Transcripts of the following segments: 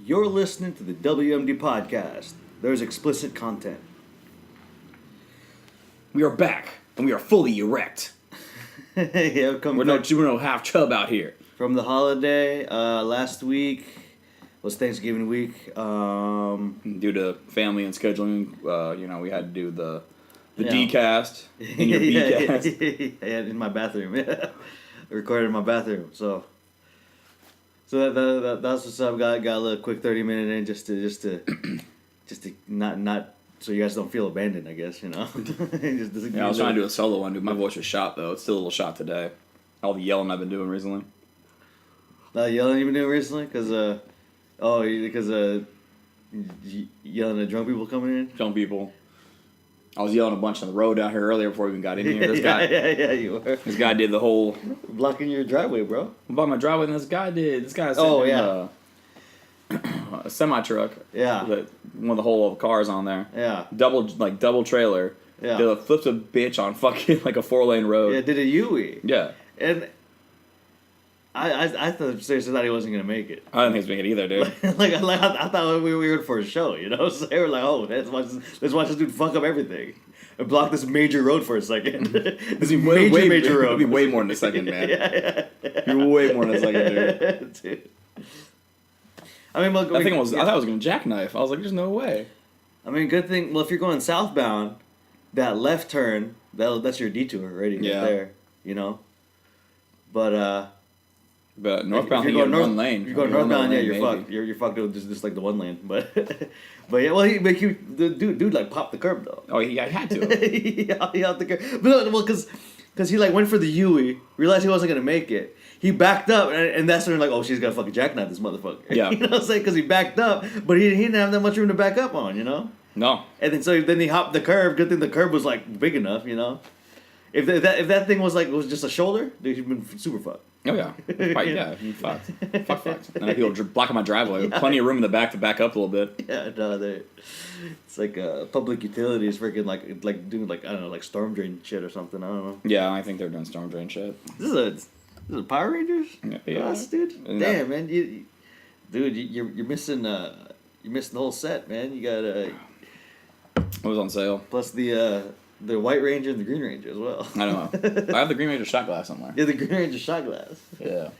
You're listening to the WMD Podcast. There's explicit content. We are back, and we are fully erect. Yeah, We're no half chub out here. From the holiday, last week was Thanksgiving week. Due to family and scheduling, we had to do the Yeah. D-cast in your B-cast. Yeah, in my bathroom. Yeah, recorded in my bathroom. So that's what's up. Got a little quick 30-minute in just to not so you guys don't feel abandoned. I guess I was trying to do a solo one, dude. My voice was shot though. It's still a little shot today. All the yelling I've been doing recently. Yelling you've been doing recently? Because yelling at drunk people coming in? Drunk people. I was yelling a bunch on the road down here earlier before we even got in here. This guy, yeah, you were. This guy did the whole blocking your driveway, bro. About my driveway, and this guy sitting in a semi-truck. Yeah. One of the whole cars on there. Yeah. Double trailer. Yeah. Flips a bitch on fucking like a 4-lane road. Yeah, did a Yui. Yeah. And I seriously thought he wasn't gonna make it. I didn't think he was making it either, dude. I thought we were in for a show, So they were like, oh, let's watch this dude fuck up everything and block this major road for a second. This major road. It'd be way more than a second, man. Yeah. It'd be way more than a second, dude. I mean, look, I thought it was gonna jackknife. I was like, there's no way. I mean, good thing. Well, if you're going southbound, that left turn, that's your detour already. Yeah. Right there, But northbound, if you're going one lane. If you're going northbound, yeah, you're fucked. You're fucked with just like the one lane. But yeah, well, the dude like popped the curb though. Oh, I had to. He out the curb, but because he like went for the Yui, realized he wasn't gonna make it. He backed up, and that's when like, oh, she's gonna fucking jackknife this motherfucker. Yeah, you know what I'm saying? Because he backed up, but he didn't have that much room to back up on, No. And then he hopped the curb. Good thing the curb was like big enough, If that thing was just a shoulder, dude, he'd been super fucked. Oh yeah, he fucked. Fucked. And people blocking my driveway. Yeah. Plenty of room in the back to back up a little bit. Yeah, no, it's like public utilities freaking like doing I don't know, like storm drain shit or something. I don't know. Yeah, I think they're doing storm drain shit. This is Power Rangers. Yeah, Us, dude. No. Damn, man, you're missing the whole set, man. You got It was on sale. Plus the White Ranger and the Green Ranger as well. I know. I have the Green Ranger shot glass somewhere. Yeah, the Green Ranger shot glass. Yeah.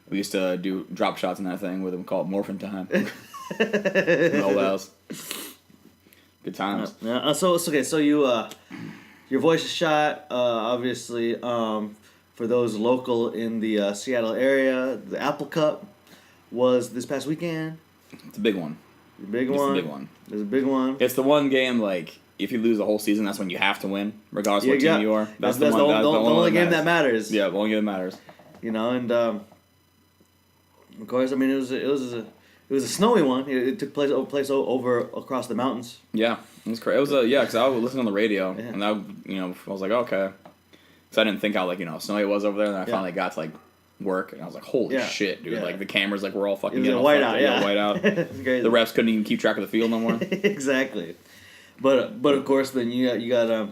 We used to do drop shots in that thing with them called Morphin' Time. In the old house. Good times. Yeah. So okay. So your voice is shot. Obviously, for those local in the Seattle area, the Apple Cup was this past weekend. It's a big one. It's a big one. It's a big one. It's the one game if you lose the whole season, that's when you have to win, regardless of what team you are. That's the only game that matters. Yeah, the only game that matters. And of course, I mean, it was a snowy one. It took place over across the mountains. Yeah, it was crazy. It was because I was listening on the radio, and I was like, okay, because I didn't think how snowy it was over there, and then I finally got to work, and I was like, holy shit, dude! Yeah. The cameras were all fucking getting white out. Yeah, white out. The refs couldn't even keep track of the field no more. Exactly. But of course, then you got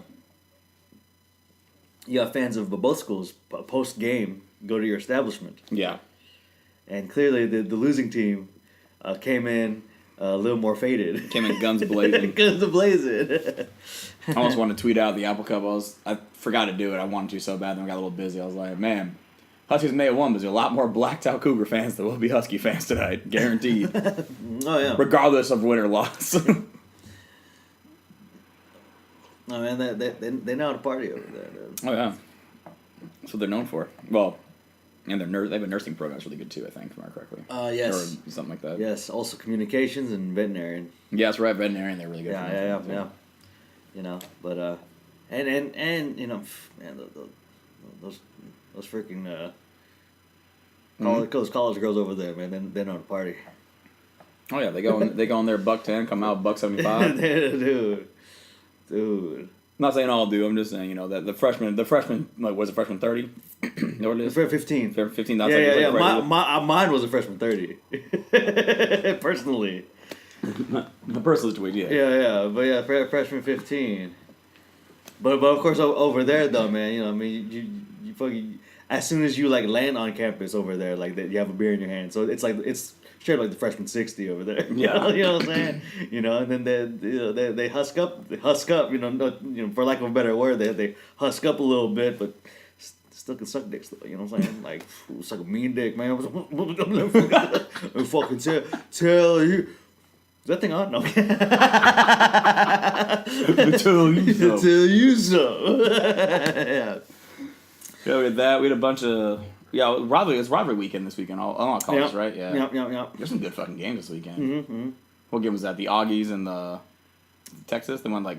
fans of both schools post game go to your establishment. Yeah. And clearly the losing team came in a little more faded. Came in guns blazing. Guns blazing. I almost wanted to tweet out the Apple Cup. I forgot to do it. I wanted to so bad, then I got a little busy. I was like, man, Huskies may have won, but there's a lot more blacked out Cougar fans than will be Husky fans tonight, guaranteed. Oh yeah. Regardless of win or loss. Oh man, they know how to party over there, dude. Oh yeah, that's what they're known for. Well, and they have a nursing program that's really good too. I think, if I remember correctly. Yes. Or something like that. Yes. Also, communications and veterinarian. Yeah, that's right. Veterinarian, they're really good. Yeah. But and man, those freaking those college girls over there, man, they know how to party. Oh yeah, they go in there $110, come out $175. Dude. I'm not saying all do. I'm just saying, that the freshman, was it freshman 30? Know what it is? 15. 15. That's yeah. Mine was a freshman 30. Personally. The personal tweet, yeah. Yeah. But yeah, freshman 15. But of course over there though, man, you fucking. as soon as you like land on campus over there, like you have a beer in your hand. So it's like it's straight like the freshman 60 over there. Yeah. You know what I'm saying? And then they husk up. For lack of a better word, they husk up a little bit, but still can suck dicks though. You know what I'm saying? Like suck a mean dick, man. I fucking tell you. Is that thing on? No. Tell you so. Tell you so. Yeah. Yeah, we had that. We had a bunch of it's rivalry weekend this weekend. All college, right? Yeah. Yep. There's some good fucking games this weekend. Mm-hmm. What game was that? The Augies and the Texas. They won like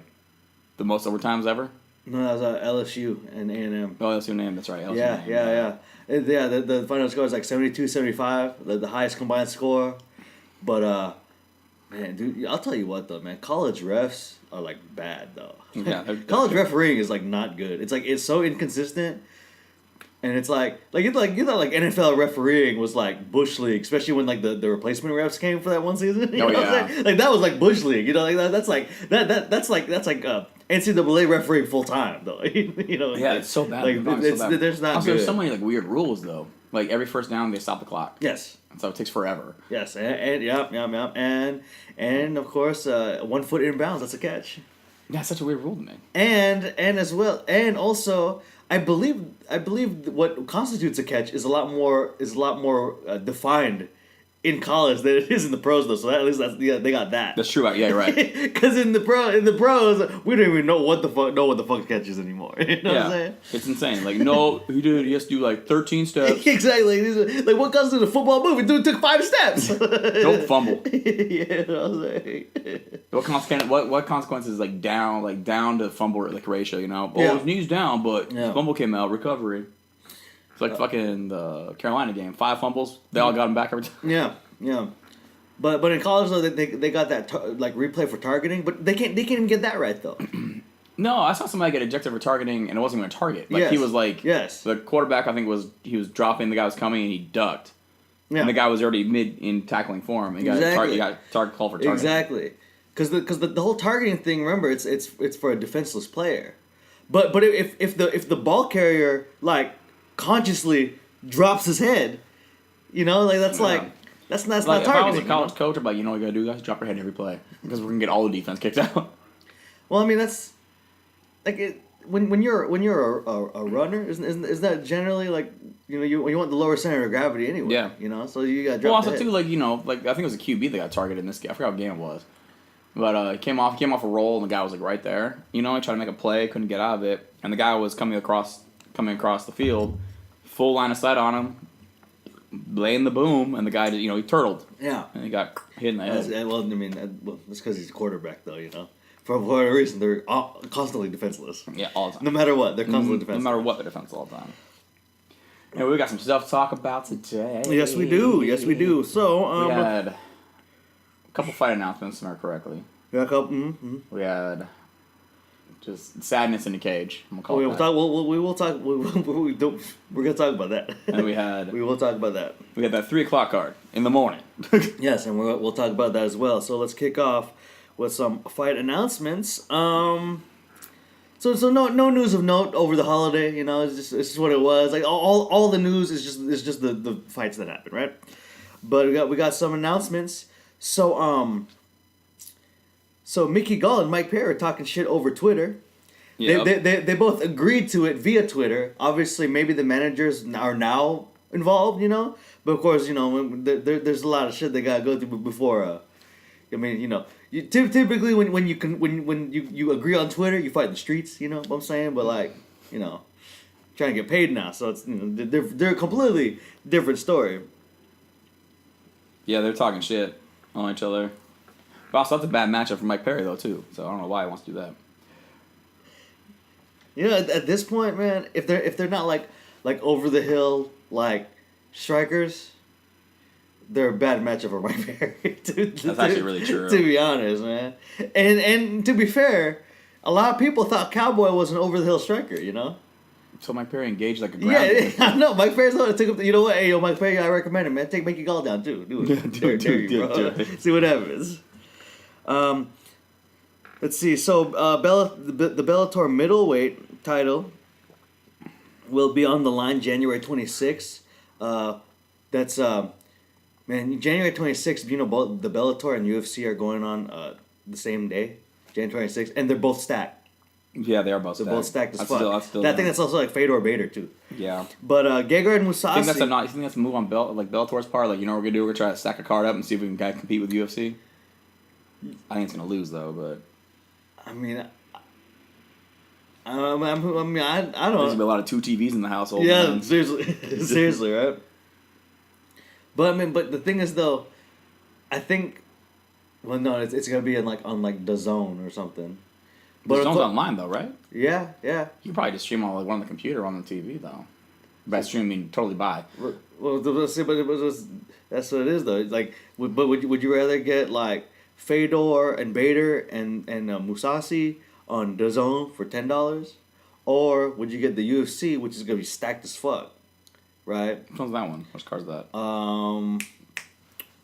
the most overtimes ever. No, that was LSU and A&M. Oh, LSU and A&M. That's right. LSU Yeah. The final score is like 72-75, the highest combined score. But man, dude, I'll tell you what though, man. College refs are like bad though. Yeah. College refereeing is like not good. It's like it's so inconsistent. And it's like NFL refereeing was like Bush League, especially when like the replacement refs came for that one season. You know what I'm saying? Like that was like Bush League. That's like NCAA refereeing full time though. Yeah, it's so bad. There's not. Also, there's so many like weird rules though. Like every first down they stop the clock. Yes. So it takes forever. Yes, and of course 1 foot inbounds. That's a catch. Yeah, it's such a weird rule to me. And also. I believe what constitutes a catch is a lot more defined in college than it is in the pros though. So at least they got that. That's true. Yeah, you're right. Because in the pros we don't even know what the fuck catch is anymore. You know what I'm saying? It's insane. Like no, he has to do like 13 steps. Exactly. Like what constitutes a football move? Dude took 5 steps. Don't fumble. Yeah, I was like. What consequences like down to fumble like ratio? His knee's down, but fumble came out, recovery. It's like fucking the Carolina game. 5 fumbles, they all got him back every time. Yeah. But in college though, they got that replay for targeting, but they can't even get that right though. No, I saw somebody get ejected for targeting, and it wasn't even a target. Like he was like, the quarterback I think he was dropping, the guy was coming, and he ducked. Yeah. And the guy was already mid in tackling for him. He got target call for targeting. Exactly, because the whole targeting thing. Remember, it's for a defenseless player. But if the ball carrier like consciously drops his head, that's not targeting. If I was a college coach, I'm like, you know what you gotta do, guys? Drop your head every play because we're gonna get all the defense kicked out. Well, I mean that's like when you're a runner, isn't that generally like you want the lower center of gravity anyway? Yeah. So you got to drop. Well, also the head. too like I think it was a QB that got targeted in this game. I forgot what game it was. But he came off a roll, and the guy was like right there. He tried to make a play, couldn't get out of it, and the guy was coming across the field, full line of sight on him, laying the boom, and the guy he turtled. Yeah, and he got hit in the head. That's because he's a quarterback, though. For whatever reason, they're constantly defenseless. Yeah, all the time. No matter what, they're constantly defenseless. No matter what, they're defenseless all the time. Yeah, we got some stuff to talk about today. Yes, we do. So, we had a couple fight announcements, if I remember correctly. Yeah, a couple. Mm-hmm. We had just sadness in the cage. I'm gonna call it that. We will talk. We're gonna talk about that. And we had. We will talk about that. We had that 3:00 card in the morning. Yes, and we'll talk about that as well. So let's kick off with some fight announcements. So no news of note over the holiday. It's just what it was. Like all the news is just the fights that happened, right? But we got some announcements. So Mickey Gall and Mike Perry are talking shit over Twitter. Yep. They both agreed to it via Twitter. Obviously, maybe the managers are now involved, But of course, there's a lot of shit they gotta go through before. Typically when you agree on Twitter, you fight in the streets. You know what I'm saying? But trying to get paid now, so it's they're a completely different story. Yeah, they're talking shit on each other. But also, that's a bad matchup for Mike Perry, though, too. So I don't know why he wants to do that. At this point, man, if they're not like over the hill like strikers, they're a bad matchup for Mike Perry. That's actually really true. To be honest, man, and to be fair, a lot of people thought Cowboy was an over the hill striker. So Mike Perry engaged like a ground. Yeah, I know. Mike Perry's the one that took up. What? Hey, Mike Perry, I recommend it, man. Take Mickey Gall down too. Do it. Do it. See what happens. Let's see. So the Bellator middleweight title will be on the line January 26th. That's man, January 26th. You know, both the Bellator and UFC are going on the same day, January 26th, and they're both stacked. Yeah, they are both stacked. They're both stacked as fuck. I think that's also like Fedor Bader too. Yeah. But Gegard and Mousasi. You think that's a move on Bellator's part? Like, you know what we're gonna do? We're gonna try to stack a card up and see if we can compete with UFC. I think it's gonna lose though, but. I mean, I don't know. There's gonna be a lot of 2 TVs in the household. Yeah, man. seriously, right? But I mean, but the thing is though, I think, well, no, it's gonna be on DAZN or something. But DAZN's online though, right? Yeah. You can probably just stream on one on the computer or on the TV though. By streaming, totally buy. Well, that's what it is though. Like, but would you rather get like Fedor and Bader and Mousasi on DAZN for $10, or would you get the UFC, which is gonna be stacked as fuck, right? Which one's that one? Which card's that? I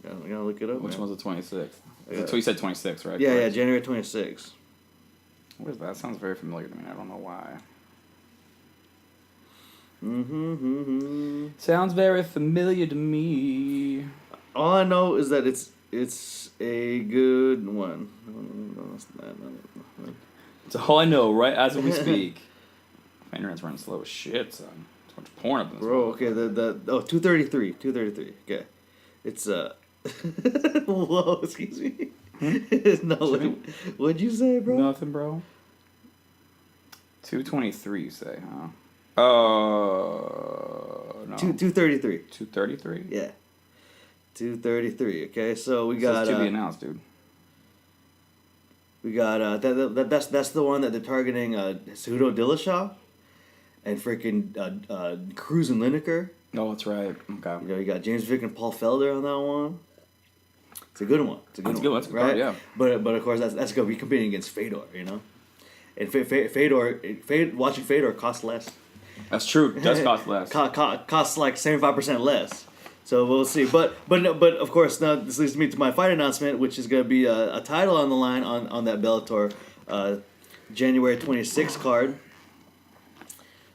gotta look it up. Which one's the 26th? So you said 26, right? Yeah, January 26th. What is that? That sounds very familiar to me. I don't know why. Sounds very familiar to me. All I know is that it's a good one. That's all I know, right as we speak. My internet's running slow as shit, son. There's a bunch of porn up in this. Bro, okay, 233. Okay. It's whoa, excuse me. No, what'd you say, bro? Nothing, bro. 223, you say, huh? No. 233. 233? Yeah. 233. Okay, so we got to be announced, dude. We got that's the one that they're targeting Cejudo Dillashaw and freaking Cruz and Lineker. Oh, that's right. Okay. You know, you got James Vick and Paul Felder on that one. It's a good one. That's a good one. That's a good right? card, yeah. But of course that's gonna be competing against Fedor, you know. And watching Fedor costs less. That's true. It does cost less. Costs like 75% less. So we'll see. But of course now this leads me to my fight announcement, which is gonna be a title on the line on that Bellator January 26th card.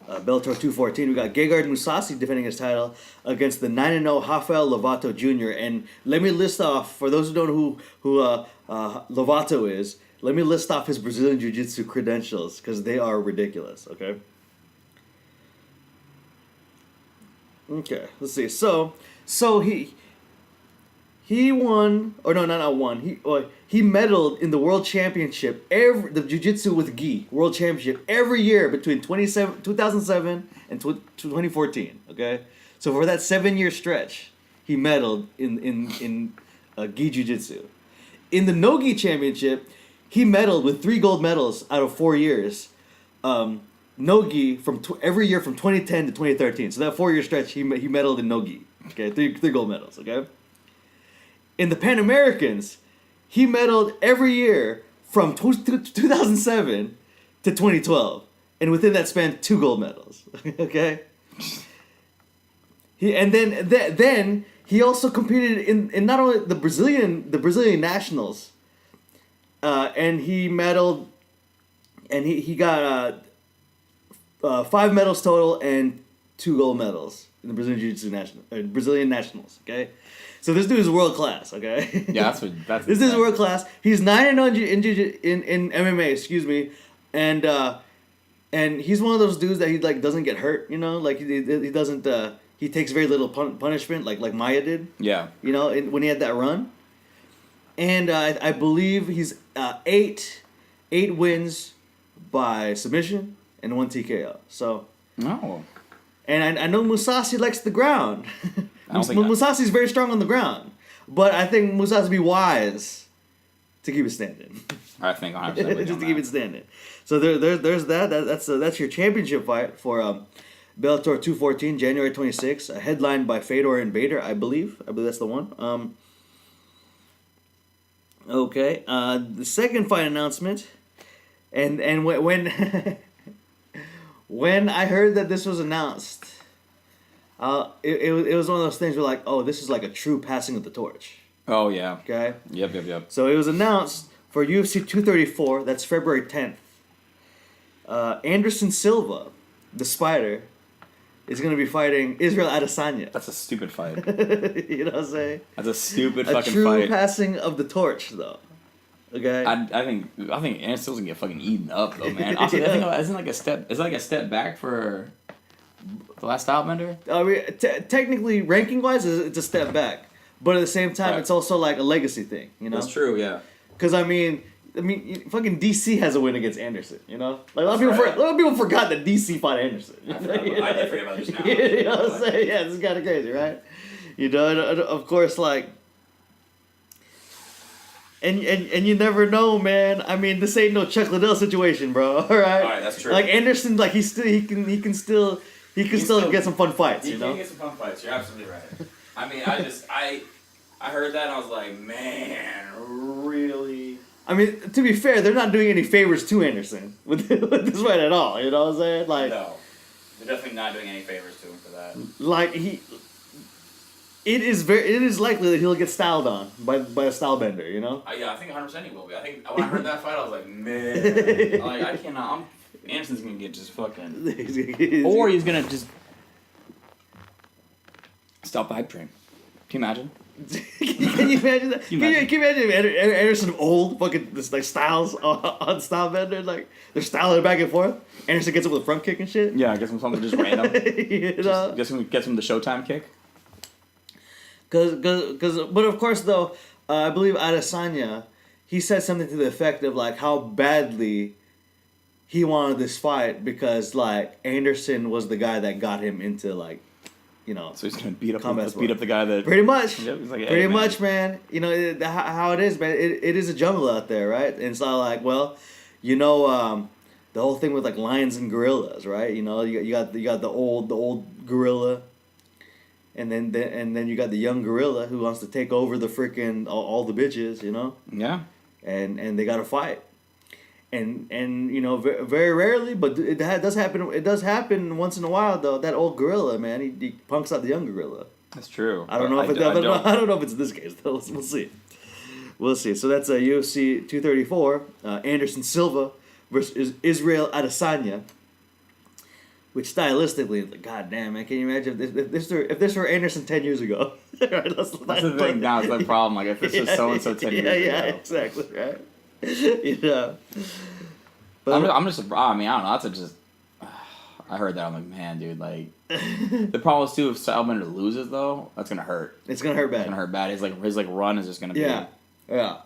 Bellator 214. We got Gegard Mousasi defending his title against the 9-0 Rafael Lovato Jr. And let me list off, for those who don't know who Lovato is, let me list off his Brazilian Jiu-Jitsu credentials, because they are ridiculous, okay? Okay, let's see. So he won, or no, not won. He medaled in the World Championship, the Jiu-Jitsu with Gi World Championship every year between 2007 and 2014. Okay, so for that 7-year stretch, he medaled in Gi Jiu-Jitsu. In the No-Gi Championship, he medaled with 3 gold medals out of 4 years. No-Gi from every year from 2010 to 2013. So that 4-year stretch, he medaled in No-Gi. Okay, 3 gold medals. Okay. In the Pan Americans, he medaled every year from 2007 to 2012, and within that span, 2 gold medals. Okay. Then he also competed in not only the Brazilian nationals, and he medaled, and he got 5 medals total and 2 gold medals in the Brazilian Jiu-Jitsu Brazilian nationals. Okay. So this dude is world class, okay? Yeah, that's this dude is world class. He's 9-0 in MMA, excuse me, and he's one of those dudes that he doesn't get hurt, you know, like he doesn't he takes very little punishment, like Maya did. Yeah. You know, when he had that run, and I believe he's 8 wins by submission and 1 TKO. So. Oh. And I know Mousasi likes the ground. Musasi's very strong on the ground, but I think Mousasi would be wise to keep it standing. I think 100% just to keep it standing. So there's that. That's your championship fight for Bellator 214, January 26th, headlined by Fedor and Bader, I believe. I believe that's the one. Okay. The second fight announcement, and when when I heard that this was announced. It was one of those things where like, oh, this is like a true passing of the torch. Oh, yeah. Okay? Yep. So it was announced for UFC 234, that's February 10th. Anderson Silva, the Spider, is going to be fighting Israel Adesanya. That's a stupid fight. You know what I'm saying? That's a stupid fucking fight. A true passing of the torch, though. Okay. I think Anderson's gonna get fucking eaten up though, man. Also, I think isn't like a step. It's like a step back for the last Stylebender. I mean, technically, ranking wise, it's a step back, but at the same time, it's also like a legacy thing. You know. That's true. Yeah. Because I mean, fucking DC has a win against Anderson. You know, like a lot of people forgot that DC fought Anderson. I did forget about this now. You know what I'm saying? Yeah, this is kind of crazy, right? You know, and of course, like. And you never know, man. I mean, this ain't no Chuck Liddell situation, bro. All right. All right, that's true. Like Anderson, like he can still get some fun fights. He you know. He can get some fun fights. You're absolutely right. I mean, I heard that and I was like, man, really. I mean, to be fair, they're not doing any favors to Anderson with this fight at all. You know what I'm saying? Like, no, they're definitely not doing any favors to him for that. Like It is likely that he'll get styled on by a stylebender, you know? Yeah, I think 100% he will be. I think when I heard that fight, I was like, man. Like, I cannot. Anderson's going to get just fucking. Or he's going to just stop the hype train. Can you imagine? Can you imagine that? Can you imagine Anderson old fucking this, like styles on stylebender? Like, they're styling it back and forth. Anderson gets him with a front kick and shit. Yeah, gets him something just random. You know? Gets him the Showtime kick. But of course, though, I believe Adesanya, he said something to the effect of, like, how badly he wanted this fight because, like, Anderson was the guy that got him into, like, you know. So he's going to beat up the guy that. Pretty much. Yeah, he's like, hey, pretty much, man. You know, how it is, man. It is a jungle out there, right? And it's not like, well, you know, the whole thing with, like, lions and gorillas, right? You know, you got the old gorilla. And then you got the young gorilla who wants to take over the freaking all the bitches, you know. Yeah. And they got to fight, and you know very rarely, but it does happen. It does happen once in a while though. That old gorilla, man, he punks out the young gorilla. That's true. I don't know if I don't know if it's this case though. We'll see. We'll see. So that's a UFC 234. Anderson Silva versus Israel Adesanya. Which stylistically, like, goddamn, man, can you imagine if this were Anderson 10 years ago? Right, that's the thing now, it's the problem. Like, if this was so-and-so 10 years ago. Yeah, exactly, right? You know. But I'm just surprised. I mean, I don't know. That's just... I heard that. I'm like, man, dude, like... The problem is, too, if Stylebender loses, though, that's going to hurt. It's going to hurt bad. It's going to hurt bad. His run is just going to be... Yeah.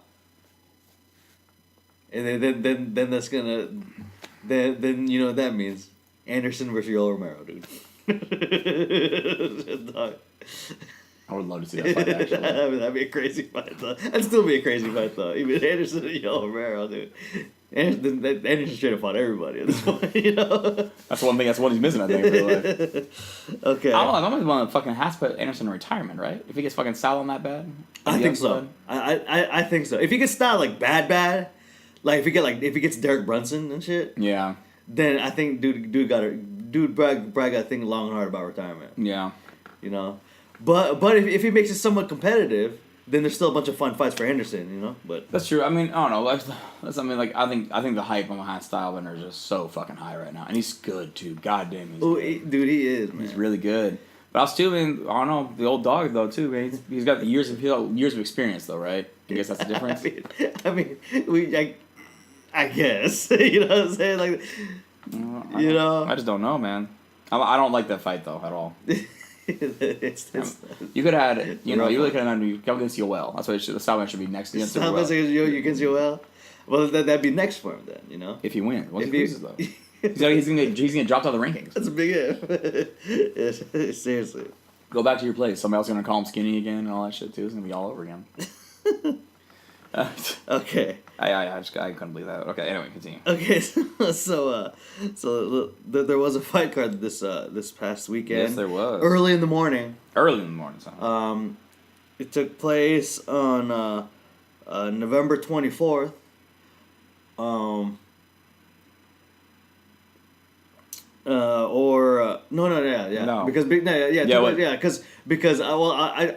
And then that's going to... Then you know what that means. Anderson versus Yoel Romero, dude. I would love to see that fight, actually. I mean, that'd be a crazy fight, though. That'd still be a crazy fight, though. Even Anderson and Yoel Romero, dude. Anderson straight up fought everybody at this point, you know? That's one thing. That's what he's missing, I think, for life. Okay. I'm the one that fucking has to put Anderson in retirement, right? If he gets fucking styled on that bad? I think so. I think so. If he gets styled, like, bad, like, if he gets Derek Brunson and shit... Yeah. Then I think dude Bragg got to think long and hard about retirement. Yeah. You know? But if he makes it somewhat competitive, then there's still a bunch of fun fights for Anderson, you know? But that's true. I mean, I don't know. I think the hype behind Stylebender is just so fucking high right now. And he's good, too. God damn, dude, he is, man. He's really good. But I was still, I don't know, the old dog, though, too, man. He's got years of experience, though, right? I guess that's the difference. I guess. You know what I'm saying? Like, you know? I just don't know, man. I don't like that fight, though, at all. You could have had, you really could have had go against Yoel. That's what the Stylebender should be next against Yoel. Stylebender against Yoel? Well, that'd be next for him then, you know? If he wins. Once he loses, though. He's gonna drop out of the rankings. That's a big if. Seriously. Go back to your place. Somebody else is gonna call him skinny again and all that shit, too. It's gonna be all over again. Okay. I couldn't believe that. Okay, anyway, continue. Okay, so there was a fight card this past weekend. Yes, there was. Early in the morning. Son. It took place on November 24th. No. Because I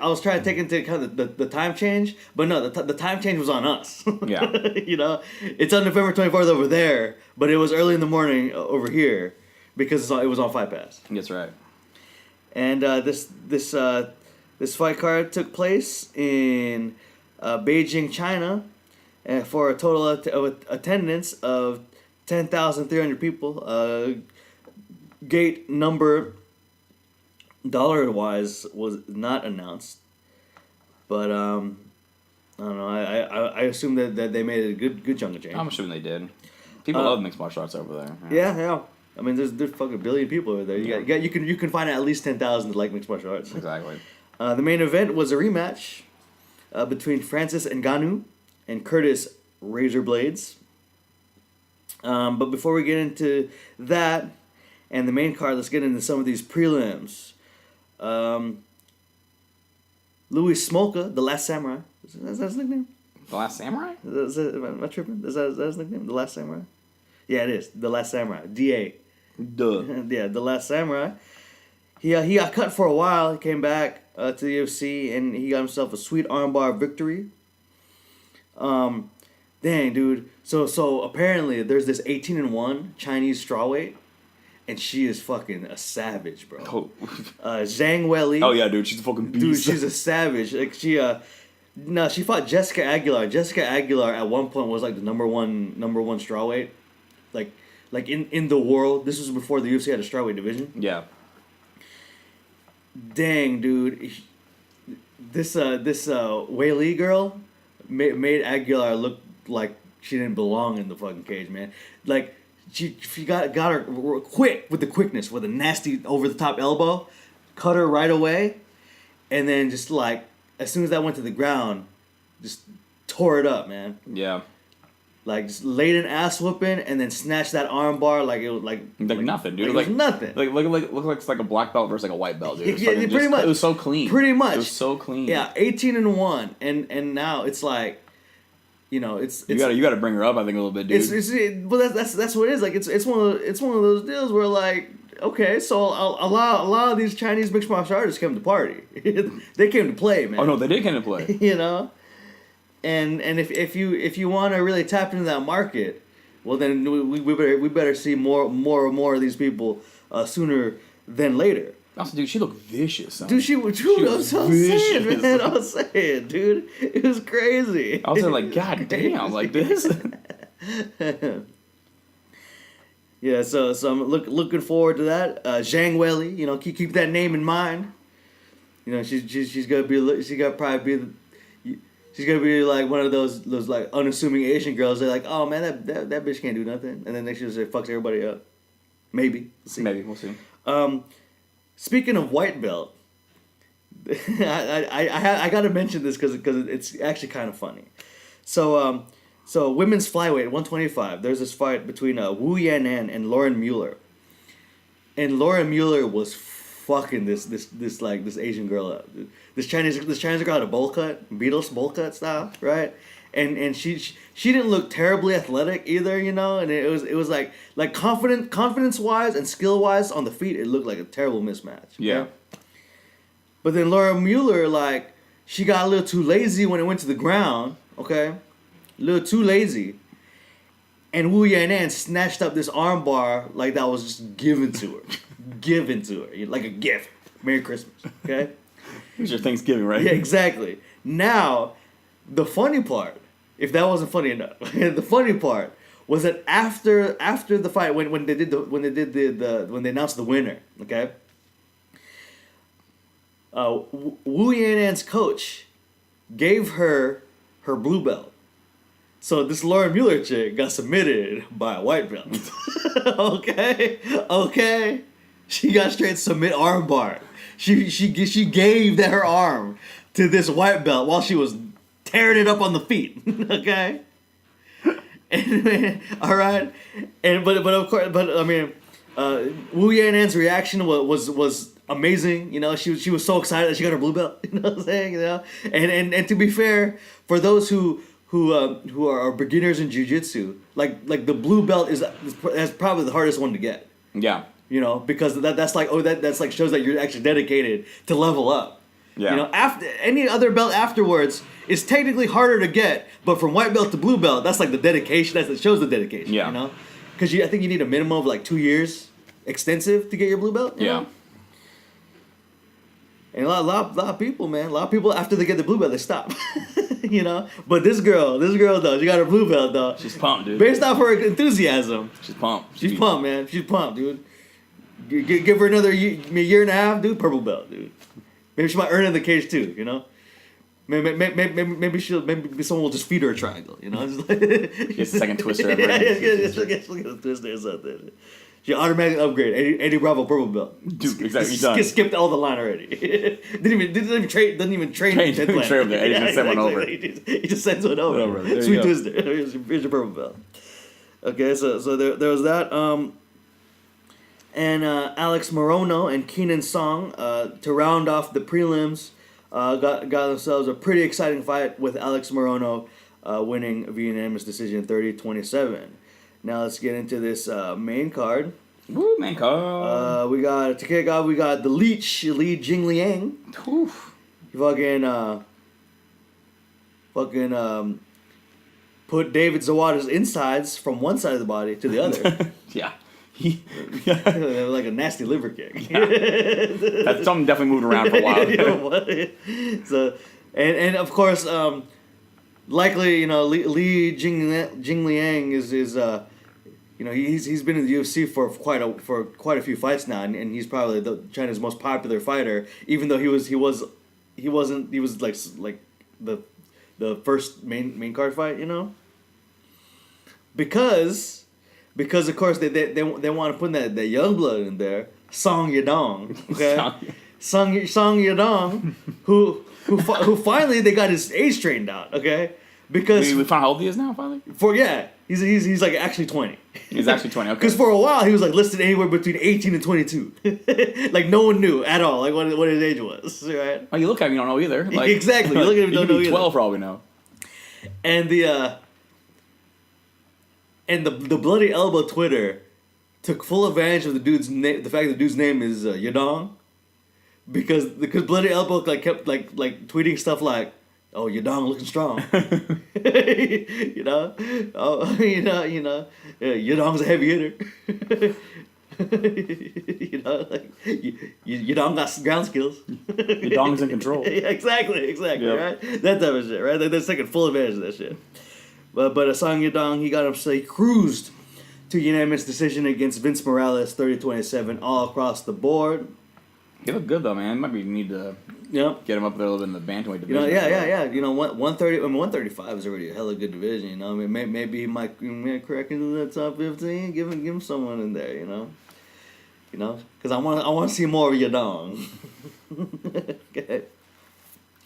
was trying to take into account the time change, but no, the time change was on us. Yeah. You know, it's on November 24th over there, but it was early in the morning over here because it was on Fight Pass. That's right. And this fight card took place in Beijing, China, for a total attendance of 10,300 people. Gate number, dollar-wise, was not announced, but I don't know. I assume that they made a good chunk of change. I'm assuming they did. People love mixed martial arts over there. Yeah. I mean, there's fucking billion people over there. You can find at least 10,000 that like mixed martial arts. Exactly. The main event was a rematch between Francis Ngannou and Curtis Razor Blades. But before we get into that and the main card, let's get into some of these prelims. Louis Smolka, the Last Samurai. Is that his nickname? The Last Samurai? Am I tripping? Is that his nickname? The Last Samurai? Yeah, it is. The Last Samurai. DA. Duh. Yeah, The Last Samurai. He got cut for a while. He came back to the UFC, and he got himself a sweet armbar victory. Dang, dude. So apparently there's this 18-1 Chinese strawweight, and she is fucking a savage, bro. Oh. Zhang Weili. Oh yeah, dude, she's a fucking beast. Dude, she's a savage. Like she fought Jessica Aguilar. Jessica Aguilar at one point was like the number one strawweight, like in the world. This was before the UFC had a strawweight division. Yeah. Dang, dude, this Weili girl made Aguilar look like she didn't belong in the fucking cage, man. Like she got her quick with the quickness, with a nasty over the top elbow, cut her right away, and then just like as soon as that went to the ground, just tore it up, man. Yeah. Like just laid an ass whooping and then snatched that arm bar like it was like nothing, dude. Like it was nothing. Look like it's like a black belt versus like a white belt, dude. Yeah, pretty much. It was so clean. Pretty much. It was so clean. Yeah, 18-1, and now it's like, you know, it's you gotta bring her up, I think, a little bit, dude. Well, that's what it is. Like it's one of those deals where like, okay, so a lot of these Chinese mixed martial artists came to party. They came to play, man. Oh no, they did come to play. You know. And if you want to really tap into that market, well then we better see more of these people sooner than later. Also, dude, she looked vicious. Son. Dude, she was vicious, man. I was saying, dude, it was crazy. I was like, God damn, like this. Yeah, so I'm looking forward to that. Zhang Weili, you know, keep that name in mind. You know, she's gonna be like one of those like unassuming Asian girls. They're like, oh man, that bitch can't do nothing, and then they just say fucks everybody up. Maybe. We'll see. Maybe we'll see. Speaking of white belt, I gotta mention this because it's actually kind of funny. So women's flyweight 125. There's this fight between Wu Yanan and Lauren Mueller, and Lauren Mueller was fucking this Asian girl up. This Chinese girl had a bowl cut, Beatles bowl cut style, right? And she didn't look terribly athletic either, you know. And it was like confidence wise and skill wise on the feet, it looked like a terrible mismatch. Yeah. Right? But then Laura Mueller, like, she got a little too lazy when it went to the ground. Okay, a little too lazy. And Wu Yanan snatched up this armbar like that was just given to her, like a gift. Merry Christmas. Okay. Here's your Thanksgiving, right? Yeah, exactly. Now, the funny part, if that wasn't funny enough, the funny part was that after the fight, when they announced the winner, okay, Wu Yanan's coach gave her blue belt. So this Lauren Mueller chick got submitted by a white belt. Okay, she got straight submit armbar. She gave her arm to this white belt while she was tearing it up on the feet. Okay. And, all right. And but of course, I mean, Wu Yanan's reaction was amazing. You know, she was so excited that she got her blue belt. You know what I'm saying? You know, and to be fair, for those who are beginners in jiu-jitsu, like the blue belt that's probably the hardest one to get. Yeah. You know, because that's like shows that you're actually dedicated to level up. Yeah. You know, after any other belt afterwards is technically harder to get, but from white belt to blue belt, that's like the dedication. That shows the dedication. Yeah. You know, because I think you need a minimum of like 2 years extensive to get your blue belt. You know? And a lot of people, man, a lot of people after they get the blue belt, they stop. You know, but this girl though, she got her blue belt though. She's pumped, dude. Based off her enthusiasm. She's pumped. She's pumped, man. She's pumped, dude. Give her another year and a half, dude. Purple belt, dude. Maybe she might earn it in the cage too. You know. Maybe someone will just feed her a triangle. You know. Gets a second twister. Yeah, she'll get a twister or something. She automatically upgrade Eddie Bravo purple belt. Dude, exactly. Done. Skipped all the line already. didn't even train. Doesn't even train. Train over there. Eddie just sent one over. He just sends one over. Sweet twister. Here's your purple belt. Okay, so there was that. And Alex Morono and Keenan Song to round off the prelims got themselves a pretty exciting fight with Alex Morono winning via unanimous decision 30-27. Now let's get into this main card. Woo, main card. We got to kick off. We got the Leech, Li Jingliang. Oof. He put David Zawada's insides from one side of the body to the other. Yeah. Like a nasty liver kick. Yeah. That's something definitely moved around for a while. You know what? So, and of course, likely, you know, Li Jingliang is you know, he's been in the UFC for quite a few fights now, and he's probably China's most popular fighter. Even though he was like the first main card fight, you know, because of course they want to put that young blood in there, Song Yadong, okay, Song Yadong, who finally they got his age straightened out, okay, because we found how old he is now finally. He's like actually 20. He's actually 20. Okay. Because for a while he was like listed anywhere between 18 and 22. Like no one knew at all like what his age was, right? Oh, you look at him, you don't know either. Like, exactly. You look at him, you don't know either. 12 for all we know. And the bloody elbow Twitter took full advantage of the dude's name, the fact that the dude's name is Yadong, because bloody elbow kept tweeting stuff like, "Oh, Yadong looking strong," you know. Oh, you know, Yadong's a heavy hitter. You know, like Yadong got some ground skills. Yadong's in control. Yeah, exactly, yep. Right? That type of shit, right? They're taking full advantage of that shit. But Song Yadong, he got upset. He cruised to unanimous decision against Vince Morales, 30-27, all across the board. He looked good though, man. Might be need to get him up there a little bit in the bantamweight division. You know, yeah. You know, 130, 135 is already a hella good division. You know, I mean, maybe he might crack into the top 15. Give him someone in there. You know, because I want to see more of Yadong. Okay.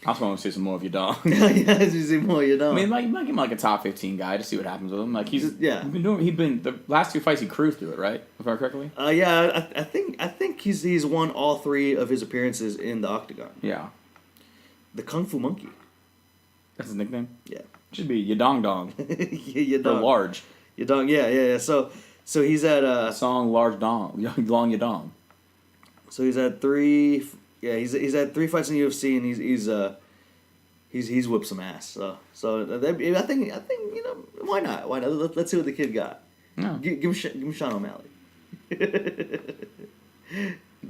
I also want to see some more of Yadong. Yeah, to see more of Yadong. I mean, might give him like a top 15 guy to see what happens with him. Like he's been the last two fights he cruised through it, right? If I remember correctly. Yeah, I think he's won all 3 of his appearances in the octagon. Yeah. The Kung Fu Monkey. That's his nickname. Yeah. Should be Yadong Dong. Yadong. For large. Yadong. Yeah. So he's at Song Large Dong, Long Yadong. So he's at 3. Yeah, he's had 3 fights in the UFC, and he's whipped some ass. So I think you know, why not? Let's see what the kid got. No. Give him Sean O'Malley.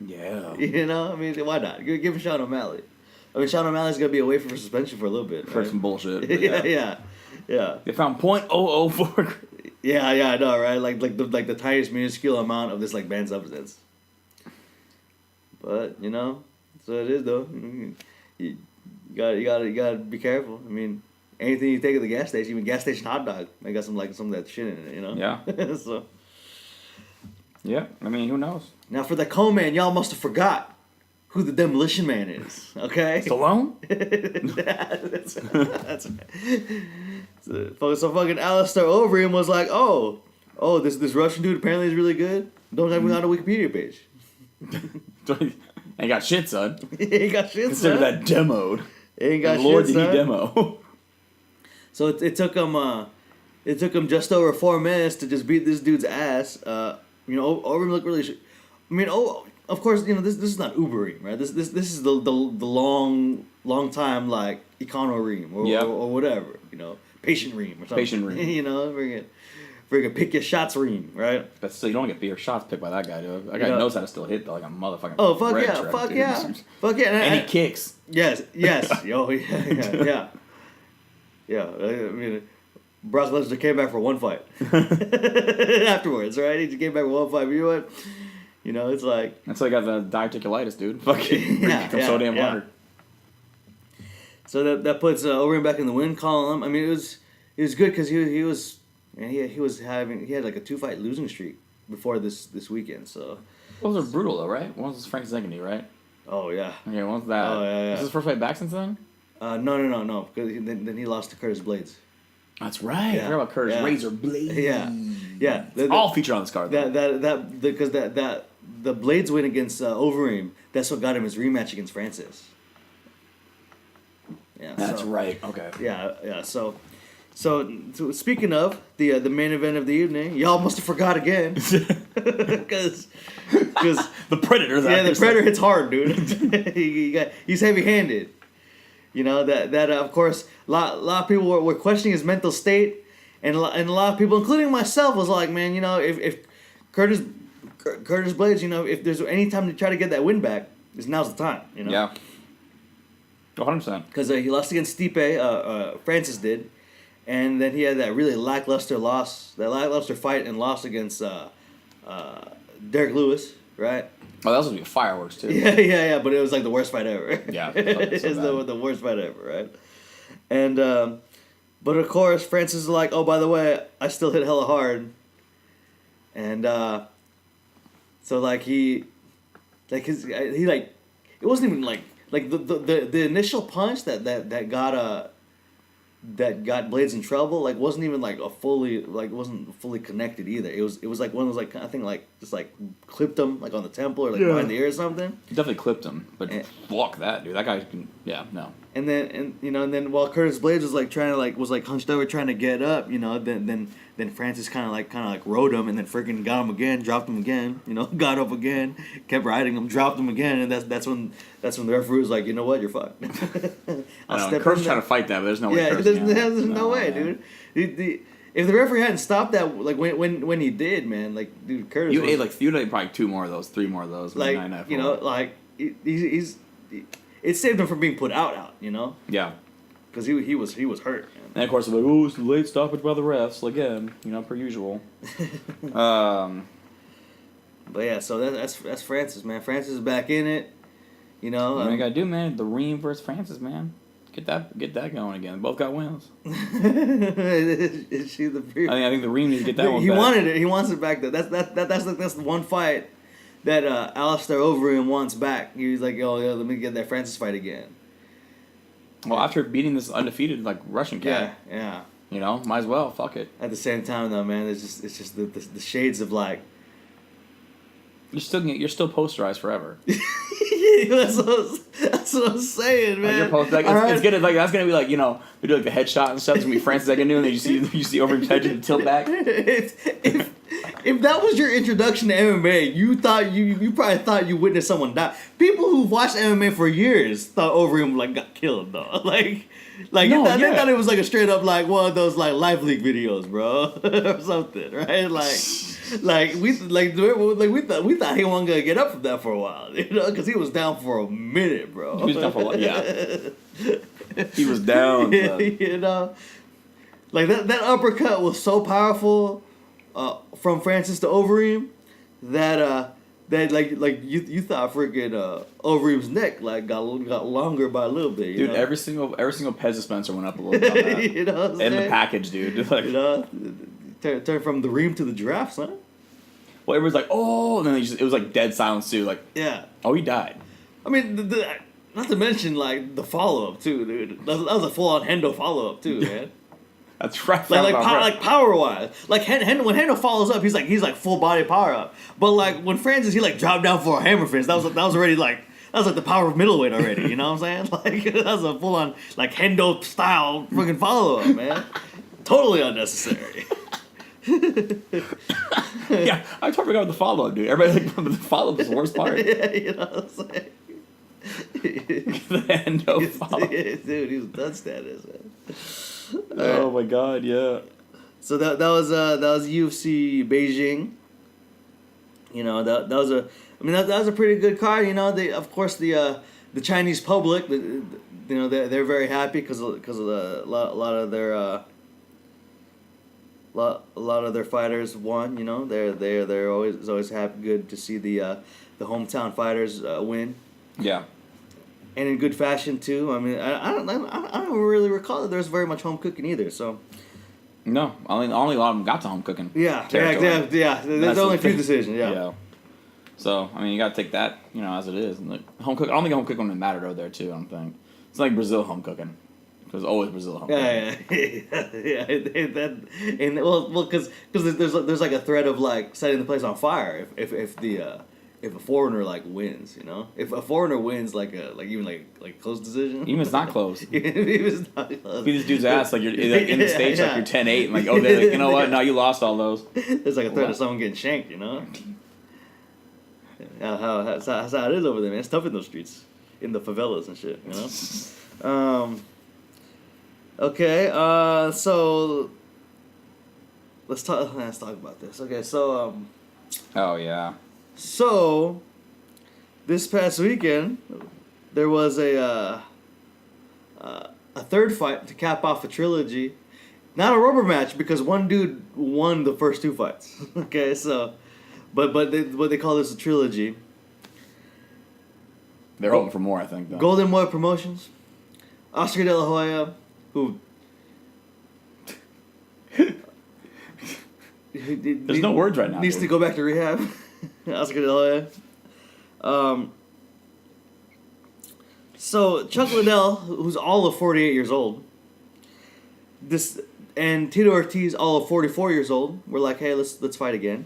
Yeah. You know, I mean, why not? Give him Sean O'Malley. I mean, Sean O'Malley's gonna be away from suspension for a little bit. For right? some bullshit. Yeah. They found .004. Yeah, I know, right? Like the tiniest minuscule amount of this like banned substance. But you know, so it is though. You gotta be careful. I mean, anything you take at the gas station, even gas station hot dog, they got some of that shit in it. You know. Yeah. So. Yeah, I mean, who knows? Now for the co-man, y'all must have forgot who the Demolition Man is. Okay. Stallone. That's right. So fucking Alistair Overeem was like, oh, this Russian dude apparently is really good. Don't have me on a Wikipedia page. Ain't got shit, son. Ain't got shit, Consider son. that demoed. Ain't got Lord, shit, did son. he demo. So it took him just over 4 minutes to just beat this dude's ass. You know, Overeem looked really. I mean, of course, you know this is not Ubereem, right? This is the long time like Econo Reem or whatever, you know, Patient Reem or something. Patient Reem. You know, freaking pick your shots ream, right? But still, you don't get your shots picked by that guy, dude. That guy knows how to still hit though, like a motherfucking. Oh fuck red yeah, truck, fuck dude. yeah, fuck yeah, And he kicks. Yes, yo, yeah. I mean, Brock Lesnar came back for one fight afterwards, right? He just came back for one fight. But you know what? You know, it's like that's why I got the diverticulitis, dude. Fucking so damn hard. So that puts Overeem back in the win column. I mean, it was good because he had like a 2-fight losing streak before this weekend. So those are brutal though, right? One was Frank Zengany, right? Oh yeah. Okay, one's that. Oh yeah. Is his first fight back since then? No. Because then he lost to Curtis Blades. That's right. Yeah. I forgot about Curtis Razor Blades. Yeah. All featured on this card. Because the Blades win against Overeem, that's what got him his rematch against Francis. Yeah. That's right. Okay. Yeah. So speaking of the main event of the evening, y'all must have forgot again because the Predator. The Predator hits hard, dude. He's heavy-handed. You know that of course a lot of people were questioning his mental state, and a lot of people, including myself, was like, man, you know, if Curtis Blades, you know, if there's any time to try to get that win back, now's the time. You know. Yeah. 100%. Because he lost against Stipe, Francis did, and then he had that really lackluster fight and loss against Derek Lewis, right? Oh, that was gonna be fireworks too. Yeah, but it was like the worst fight ever. Yeah, it's the worst fight ever, right? And but of course, Francis is like, oh, by the way, I still hit hella hard, and so like it wasn't even like the initial punch that got Blades in trouble, like wasn't even like wasn't fully connected either. It was like one of those like I think like just like clipped him like on the temple or like behind the ear or something. Definitely clipped him, but fuck that, dude. That guy can no. And then while Curtis Blades was like trying to was hunched over trying to get up, you know, then Francis kind of rode him and then freaking got him again, dropped him again, you know, got up again, kept riding him, dropped him again, and that's when the referee was like, you know what, you're fucked. I know, Curtis trying to fight that, but there's no way. Yeah, there's no way, dude. If the referee hadn't stopped that, like when he did, man, like dude, Curtis. You'd ate probably 2 more of those, 3 more of those. Like you know, like it saved him from being put out, you know. Yeah. Because he was hurt. Man. And of course, they're like, oh, it's a late stoppage by the refs again, you know, per usual. But yeah, so that's Francis, man. Francis is back in it, you know. What you gotta do, man? The Reem versus Francis, man. Get that going again. They both got wins. Is she the I think the Reem needs to get that one. He wanted it. He wants it back. That's the one fight that Alistair Overeem wants back. He was like, yo, let me get that Francis fight again. Well, after beating this undefeated Russian cat, yeah, you know, might as well. Fuck it. At the same time, though, man, it's just the shades of like. You're still posterized forever. that's what I'm saying, man. It's gonna that's gonna be like, you know, we do like the headshot and stuff. It's gonna be Francis Ngannou, and then you see Overeem's head and tilt back. If that was your introduction to MMA, you probably thought you witnessed someone die. People who've watched MMA for years thought Overeem got killed though. They thought it was like a straight up like one of those like live leak videos, bro, or something, right? We thought he wasn't gonna get up from that for a while, you know, because he was down for a minute, bro. He was down for a while, yeah. He was down, you know, like that uppercut was so powerful. From Francis to Overeem, that you thought freaking Overeem's neck got longer by a little bit. Dude, every single Pez dispenser went up a little bit. On that. You know what I'm saying? And the package, dude. You know, turn from the Reem to the giraffe, son. Well, everybody's like, oh, and then it was like dead silence too. Like, yeah. Oh, he died. I mean, not to mention the follow up too, dude. That was a full on Hendo follow up too, man. That's right. Like power wise, when Hendo follows up, he's like full body power up. But when Francis he dropped down for a hammer fist, that was already that was the power of middleweight already. You know what I'm saying? That was a full on Hendo style freaking follow up, man. Totally unnecessary. Yeah, I totally forgot the follow up, dude. Everybody the follow up is the worst part. Yeah, you know what I'm saying. The Hendo follow. Dude, he was done status, man. Oh my god, yeah. So that was UFC Beijing. You know, that was a pretty good card. You know, of course the Chinese public, they're very happy because of a lot of their fighters won. You know, they're always happy, good to see the hometown fighters win. Yeah. And in good fashion too. I mean, I don't really recall that there's very much home cooking either. So. No, only a lot of them got to home cooking. Yeah. There's only a few decisions. Yeah. So I mean, you gotta take that, as it is. And home cook. I don't think home cooking would matter over there too. I don't think it's like Brazil home cooking. There's always Brazil home cooking. Yeah. Because there's like a threat of like setting the place on fire if a foreigner like wins, if a foreigner wins like close decision, even if it's not close, even if it's not close, beat this dude's ass like you're in the States like you're 10-8 and like they're like, you know what, no, you lost all those. There's like a threat of someone getting shanked, That's how it is over there, man. It's tough in those streets, in the favelas and shit, Okay, so let's talk about this. Okay, so oh yeah. So this past weekend there was a third fight to cap off a trilogy. Not a rubber match because one dude won the first two fights. Okay, so but they call this a trilogy. They're hoping for more, I think, though. Golden Boy Promotions, Oscar De La Hoya, who there's no words right now. Needs to go back to rehab. Oscar De La Hoya. So Chuck Liddell, who's all of 48 years old, and Tito Ortiz, all of 44 years old, were like, hey, let's fight again.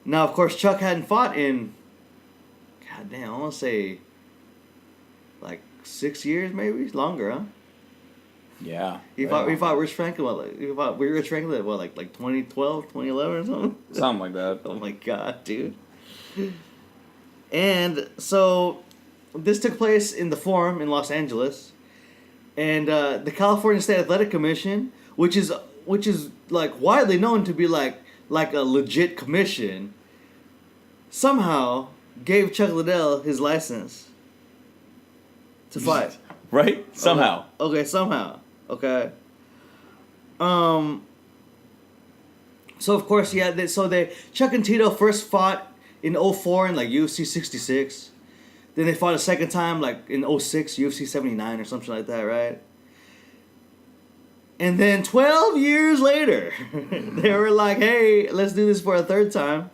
Now, of course, Chuck hadn't fought in, I want to say, like 6 years, maybe longer, huh? Yeah. He fought Rich Franklin. Rich Franklin like 2012, 2011 or something. Something like that. Oh my god, dude. And so this took place in the Forum in Los Angeles, and the California State Athletic Commission, which is like widely known to be like a legit commission, somehow gave Chuck Liddell his license to fight. Right? Somehow. Okay, somehow. Okay. So of course, yeah. Chuck and Tito first fought in 2004 in like UFC 66. Then they fought a second time like in 2006 UFC 79 or something like that, right? And then 12 years later, they were like, "Hey, let's do this for a third time."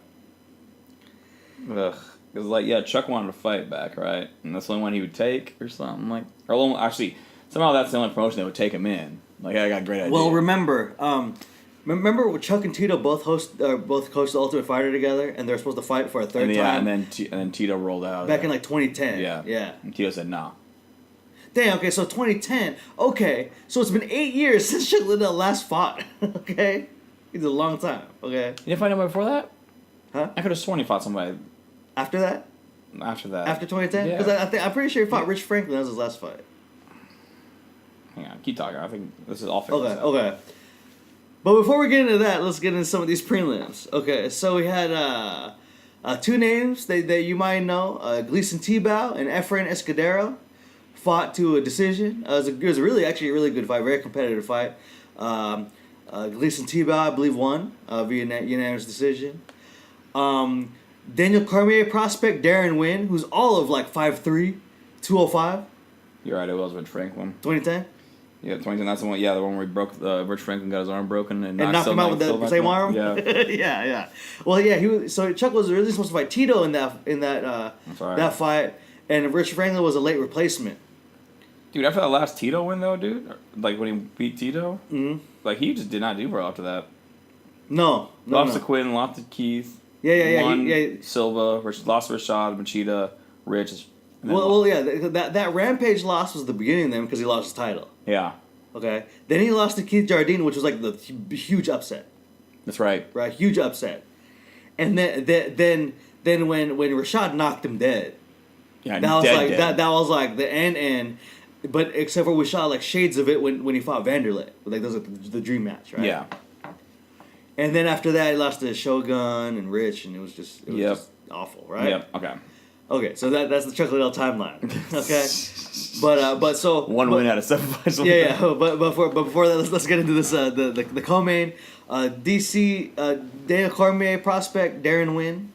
Ugh. It was like, yeah, Chuck wanted to fight back, right? And that's the only one he would take or something. Like, or actually, somehow that's the only promotion that would take him in. Like, I got a great idea. Well, remember when Chuck and Tito both coached the Ultimate Fighter together, and they're supposed to fight for a third time. Yeah, and then Tito rolled out back in like 2010. Yeah. And Tito said no. Damn. Okay, so 2010. Okay, so it's been 8 years since Chuck Liddell last fought. Okay, it's a long time. Okay. You didn't fight anybody before that? Huh? I could have sworn he fought somebody. After that? After that. After 2010? Yeah. Because I'm pretty sure he fought Rich Franklin. That was his last fight. Hang on, keep talking. I think this is all fair. Okay. But before we get into that, let's get into some of these prelims. Okay, so we had two names that you might know. Gleason Tebow and Efrain Escudero fought to a decision. It was a really good fight. Very competitive fight. Gleason Tebow, I believe, won via unanimous decision. Daniel Cormier prospect Darren Wynn, who's all of like 5'3", 205. You're right, it was Rich Franklin. 2010? Yeah, 2010, that's the one. Yeah, the one where he broke. Rich Franklin got his arm broken and knocked him out with the same arm. Yeah, yeah. Well, yeah, so Chuck was originally supposed to fight Tito in that fight, and Rich Franklin was a late replacement. Dude, after that last Tito win though, dude, like when he beat Tito, like he just did not do well after that. No. Lost to Quinn, lost to Keith. Yeah. Won Silva, lost to Rashad, Machida, Rich. That Rampage loss was the beginning of them because he lost his title. Yeah. Okay. Then he lost to Keith Jardine, which was like the huge upset. That's right. Right, huge upset. And then when Rashad knocked him dead, yeah, that was like the end. But except for we saw like shades of it when he fought Vanderlei. Like those are the dream match, right? Yeah. And then after that, he lost to Shogun and Rich, and it was just just awful, right? Yep. Okay. Okay, so that's the Chuck Liddell timeline. Okay, but so one win out of 7 fights. Yeah. But before that, let's get into this the co-main. DC Daniel Cormier prospect Darren Wynn,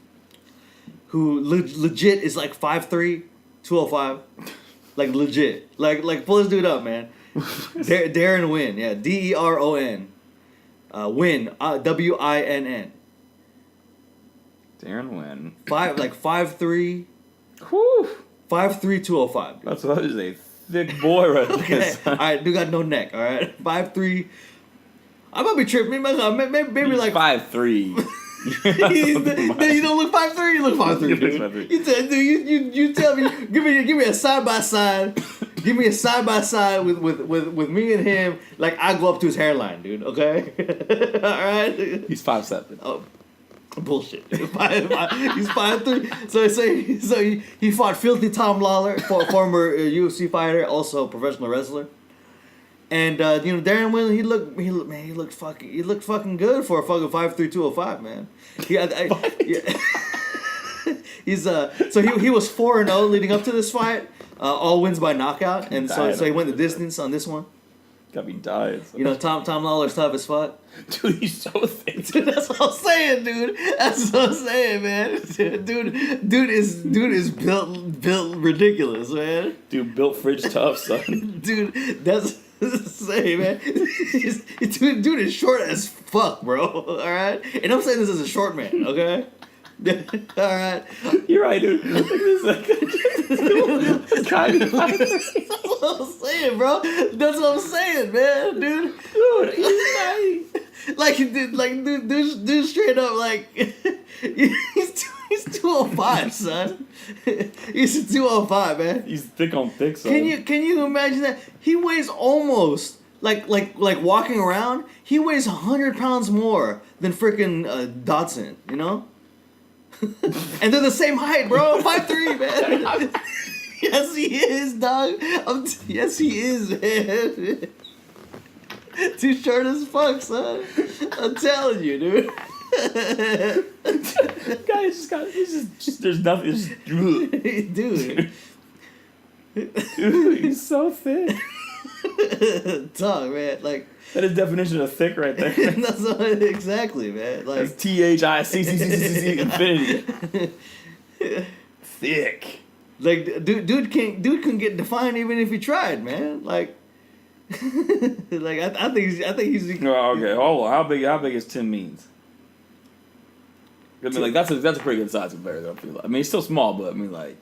who legit is like 5'3", 205, like legit, like pull this dude up, man. Darren Wynn, yeah, Deron. Win, Winn. Darren Wynn. 5'3". Whew. 5'3", 205. That's what is a thick boy right there. Okay. All right, dude got no neck. All right, 5'3". I might be tripping. Maybe like 5'3". You don't look 5'3". You look 5'3", dude. You tell me. Give me a side by side. Give me a side by side with me and him. Like I go up to his hairline, dude. Okay. All right. He's 5'7". Oh, bullshit. He's 5'3". So he fought Filthy Tom Lawler, former UFC fighter, also professional wrestler. And Darren Wynn, he looked fucking good for a fucking 5'3", 205, man. He's he was 4-0 leading up to this fight, all wins by knockout, and so he went the distance on this one. Got me dying. Tom Lawler's tough as fuck. Dude, he's so thick. Dude, that's what I'm saying, dude. That's what I'm saying, man. Dude is built ridiculous, man. Dude, built fridge tough, son. Dude, that's say, man. Dude is short as fuck, bro. All right, and I'm saying this as a short man. Okay. All right. You're right, dude. Look at this guy. That's what I'm saying, bro. That's what I'm saying, man, dude. Dude, he's nice. Dude, straight up, like, he's 205, son. He's 205, man. He's thick on thick, son. Can you imagine that? He weighs almost like walking around. He weighs 100 pounds more than freaking Dodson, you know. And they're the same height, bro. 5'3", man. Yes, he is, dog. Yes, he is, man. Too short as fuck, son. I'm telling you, dude. Guys, there's nothing. It's just, dude. Dude, he's so thick. Dog, man. Like, that is definition of thick right there. That's what, exactly, man. Like, that's THICCCCC infinity. Thick. Like, dude couldn't get defined even if he tried, man. Like, I think he's. Oh, okay. Hold on. How big is Tim Means? I mean, like that's a pretty good size of bear though. I mean, he's still small, but I mean, like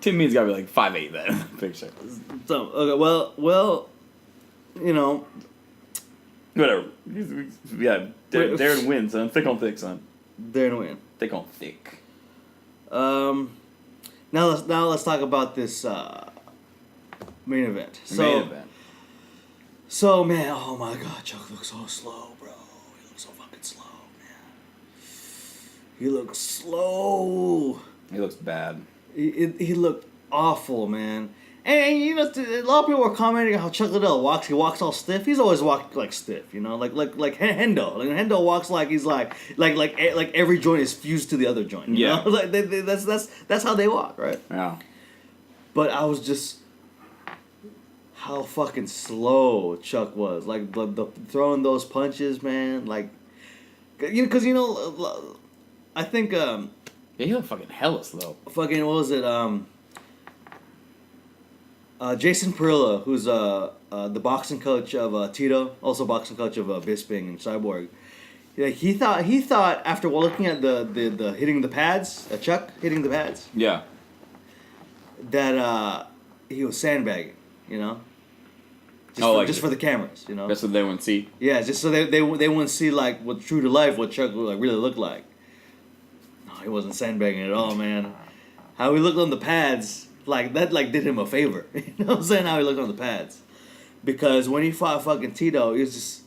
Tim Means gotta be like 5'8" then in the picture. So okay, well, whatever. Yeah, Darren Wynn, son. Thick on thick, son. Darren Wynn. Thick on thick. Now let's talk about this main event. So man, oh my God, Chuck looks so slow, bro. He looks so fucking slow, man. He looks slow. He looks bad. He looked awful, man. And a lot of people were commenting how Chuck Liddell walks. He walks all stiff. He's always walked like stiff, like Hendo. Like Hendo walks like he's like every joint is fused to the other joint. You know? Like that's how they walk, right? Yeah. But I was just how fucking slow Chuck was. Like the throwing those punches, man. Like, because I think yeah, he looked fucking hella slow. Fucking what was it? Jason Perilla, who's the boxing coach of Tito, also boxing coach of Bisping and Cyborg. Like he thought after looking at the hitting the pads, Chuck hitting the pads. Yeah. That he was sandbagging, Just for the cameras, That's what they wouldn't see. Yeah, just so they wouldn't see like what true to life what Chuck really looked like. No, he wasn't sandbagging at all, man. How he looked on the pads. Like, that, did him a favor. You know what I'm saying? How he looked on the pads. Because when he fought fucking Tito, he was just...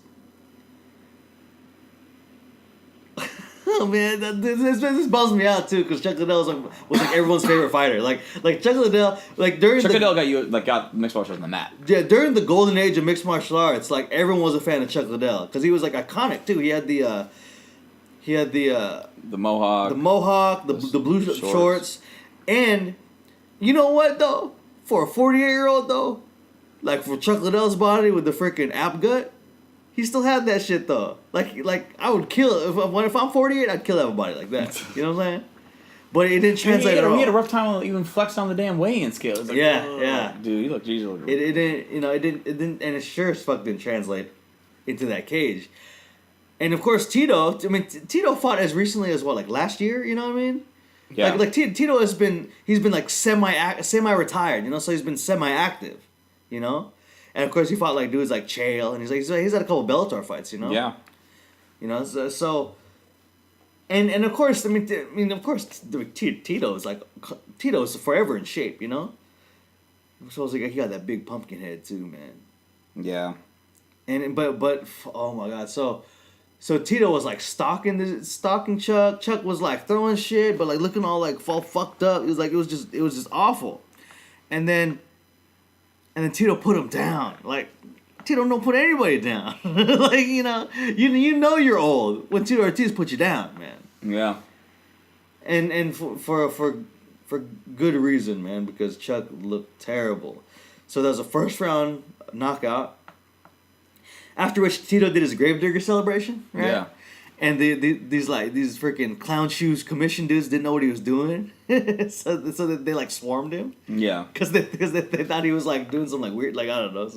know, man. This bums me out too, because Chuck Liddell was like everyone's favorite fighter. Like Chuck Liddell, like during Chuck Liddell got mixed martial arts on the map. Yeah, during the golden age of mixed martial arts, like everyone was a fan of Chuck Liddell because he was like iconic too. He had the mohawk, the blue shorts, and you know what though? For a 48-year-old though, like for Chuck Liddell's body with the freaking app gut. He still had that shit though. Like I would kill if I'm 48, I'd kill everybody like that. You know what I'm saying? But it didn't translate at all. He had a rough time even flexing on the damn weigh-in scale. Like, yeah. Dude, he looked easily. It didn't, and it sure as fuck didn't translate into that cage. And of course, Tito. I mean, Tito fought as recently as what, like last year. You know what I mean? Yeah. Like Tito he's been like semi-retired. You know, so he's been semi-active. You know. And of course, he fought like dudes like Chael, and he's had a couple Bellator fights, you know. Yeah. You know, so and of course, Tito's forever in shape, you know. So I was like, he got that big pumpkin head too, man. Yeah. And but oh my god, so Tito was like stalking Chuck. Chuck was like throwing shit, but like looking all like fucked up. It was just awful, and then Tito put him down. Like, Tito don't put anybody down. Like, you know you're old when Tito Ortiz put you down, man. Yeah. And for good reason, man, because Chuck looked terrible. So that was a first round knockout. After which Tito did his gravedigger celebration, right? Yeah. And these freaking clown shoes commission dudes didn't know what he was doing, so they like swarmed him. Yeah. Because they thought he was like doing some like weird, like I don't know,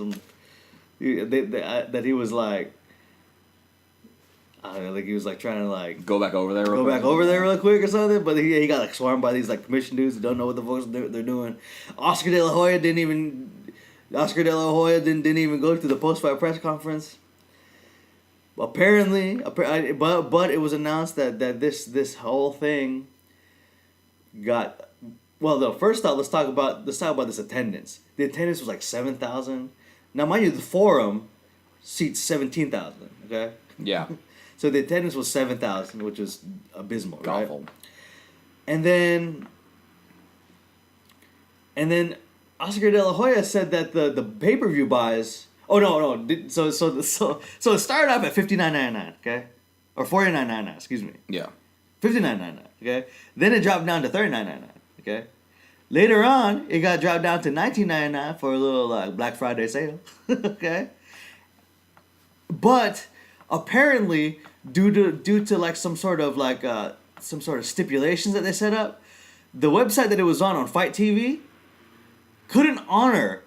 that he was like, I don't know, like he was like trying to like go back over there real quick or something. But he got like swarmed by these like commission dudes that don't know what the fuck they're doing. Oscar De La Hoya didn't even go to the post fight press conference. Apparently, but it was announced that this whole thing got, well, though, first off, let's talk about this attendance. The attendance was like 7,000. Now, mind you, the forum seats 17,000. Okay. Yeah. So the attendance was 7,000, which was abysmal, right? Awful. And then Oscar De La Hoya said that the pay-per-view buys. Oh no! So it started off at $59.99, okay, or $49.99, excuse me. Yeah. $59.99, okay. Then it dropped down to $39.99, okay. Later on, it got dropped down to $19.99 for a little Black Friday sale, okay. But apparently, due to like some sort of stipulations that they set up, the website that it was on Fight TV couldn't honor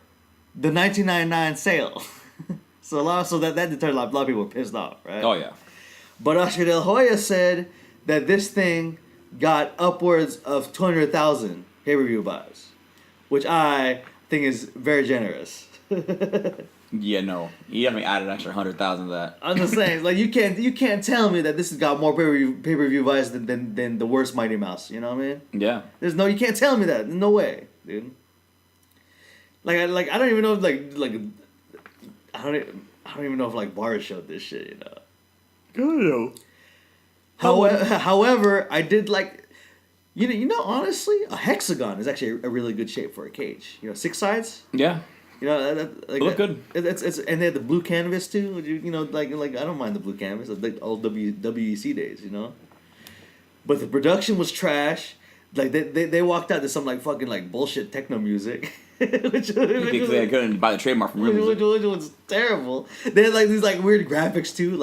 the $19.99 sale. so that deterred a lot of people were pissed off, right? Oh yeah. But Oscar De La Hoya said that this thing got upwards of 200,000 pay-per-view buys, which I think is very generous. Yeah, no. You haven't added an extra 100,000 to that. I'm just saying, like you can't tell me that this has got more pay-per-view buys than the worst Mighty Mouse. You know what I mean? Yeah. You can't tell me that. No way, dude. I don't even know if I don't even know if bars showed this shit, you know. I don't know. However, I did honestly, a hexagon is actually a really good shape for a cage. 6 sides. Yeah. Look good. It's and they had the blue canvas too. I don't mind the blue canvas. Like old WEC days, you know. But the production was trash. Like they walked out to some fucking bullshit techno music. Which they couldn't buy the trademark from which was terrible. They had these weird graphics too,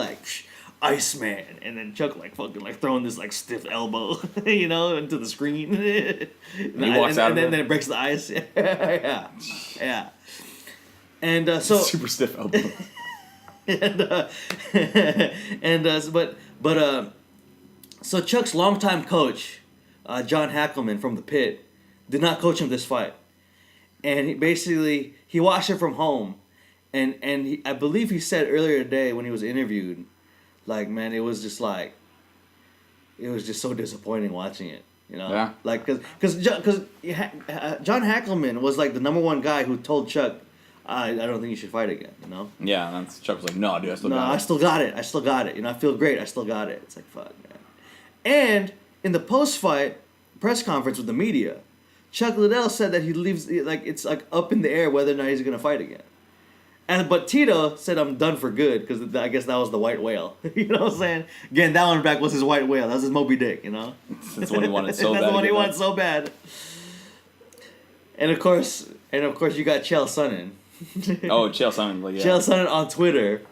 Iceman, and then Chuck fucking throwing this stiff elbow, into the screen. And he walks out, and then it breaks the ice. yeah. And so super stiff elbow. So Chuck's longtime coach, John Hackelman from the Pit, did not coach him this fight. And he watched it from home, and I believe he said earlier today when he was interviewed, man, it was just so disappointing watching it, Yeah. Because John Hackelman was the number one guy who told Chuck, I don't think you should fight again, Yeah, that's Chuck was no, dude, I still got it. I still got it. I still got it. I feel great. I still got it. It's fuck, man. And in the post-fight press conference with the media, Chuck Liddell said that he leaves it's like up in the air whether or not he's gonna fight again. But Tito said I'm done for good because I guess that was the white whale. You know what I'm saying? Again, that one back was his white whale. That was his Moby Dick. You know. That's what he wanted so bad. That's what he wanted so bad. And of course, you got Chael Sonnen. Oh, Chael Sonnen, yeah. Chael Sonnen on Twitter.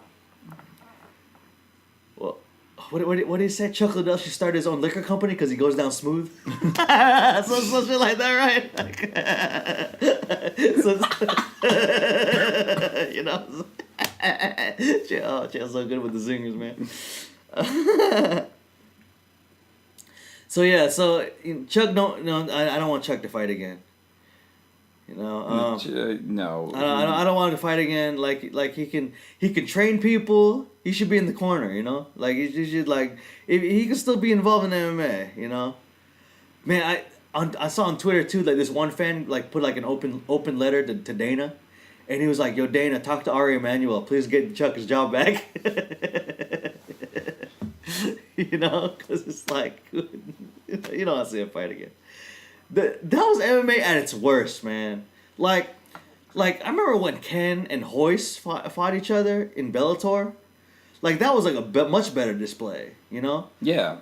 Well, what did he say? Chuck Liddell should start his own liquor company because he goes down smooth. so shit like that, right? You know, Chael's so good with the zingers, man. So Chuck I don't want Chuck to fight again. You know, no. I don't want him to fight again. Like he can train people. He should be in the corner. You know, like he should if he can still be involved in MMA. You know, man, I saw on Twitter too this one fan put an open letter to Dana, and he was like, "Yo, Dana, talk to Ari Emanuel. Please get Chuck his job back." You know, because it's like you don't want to see him fight again. That was MMA at its worst, man. Like I remember when Ken and Hoist fought each other in Bellator. Like that was like a much better display, you know? Yeah.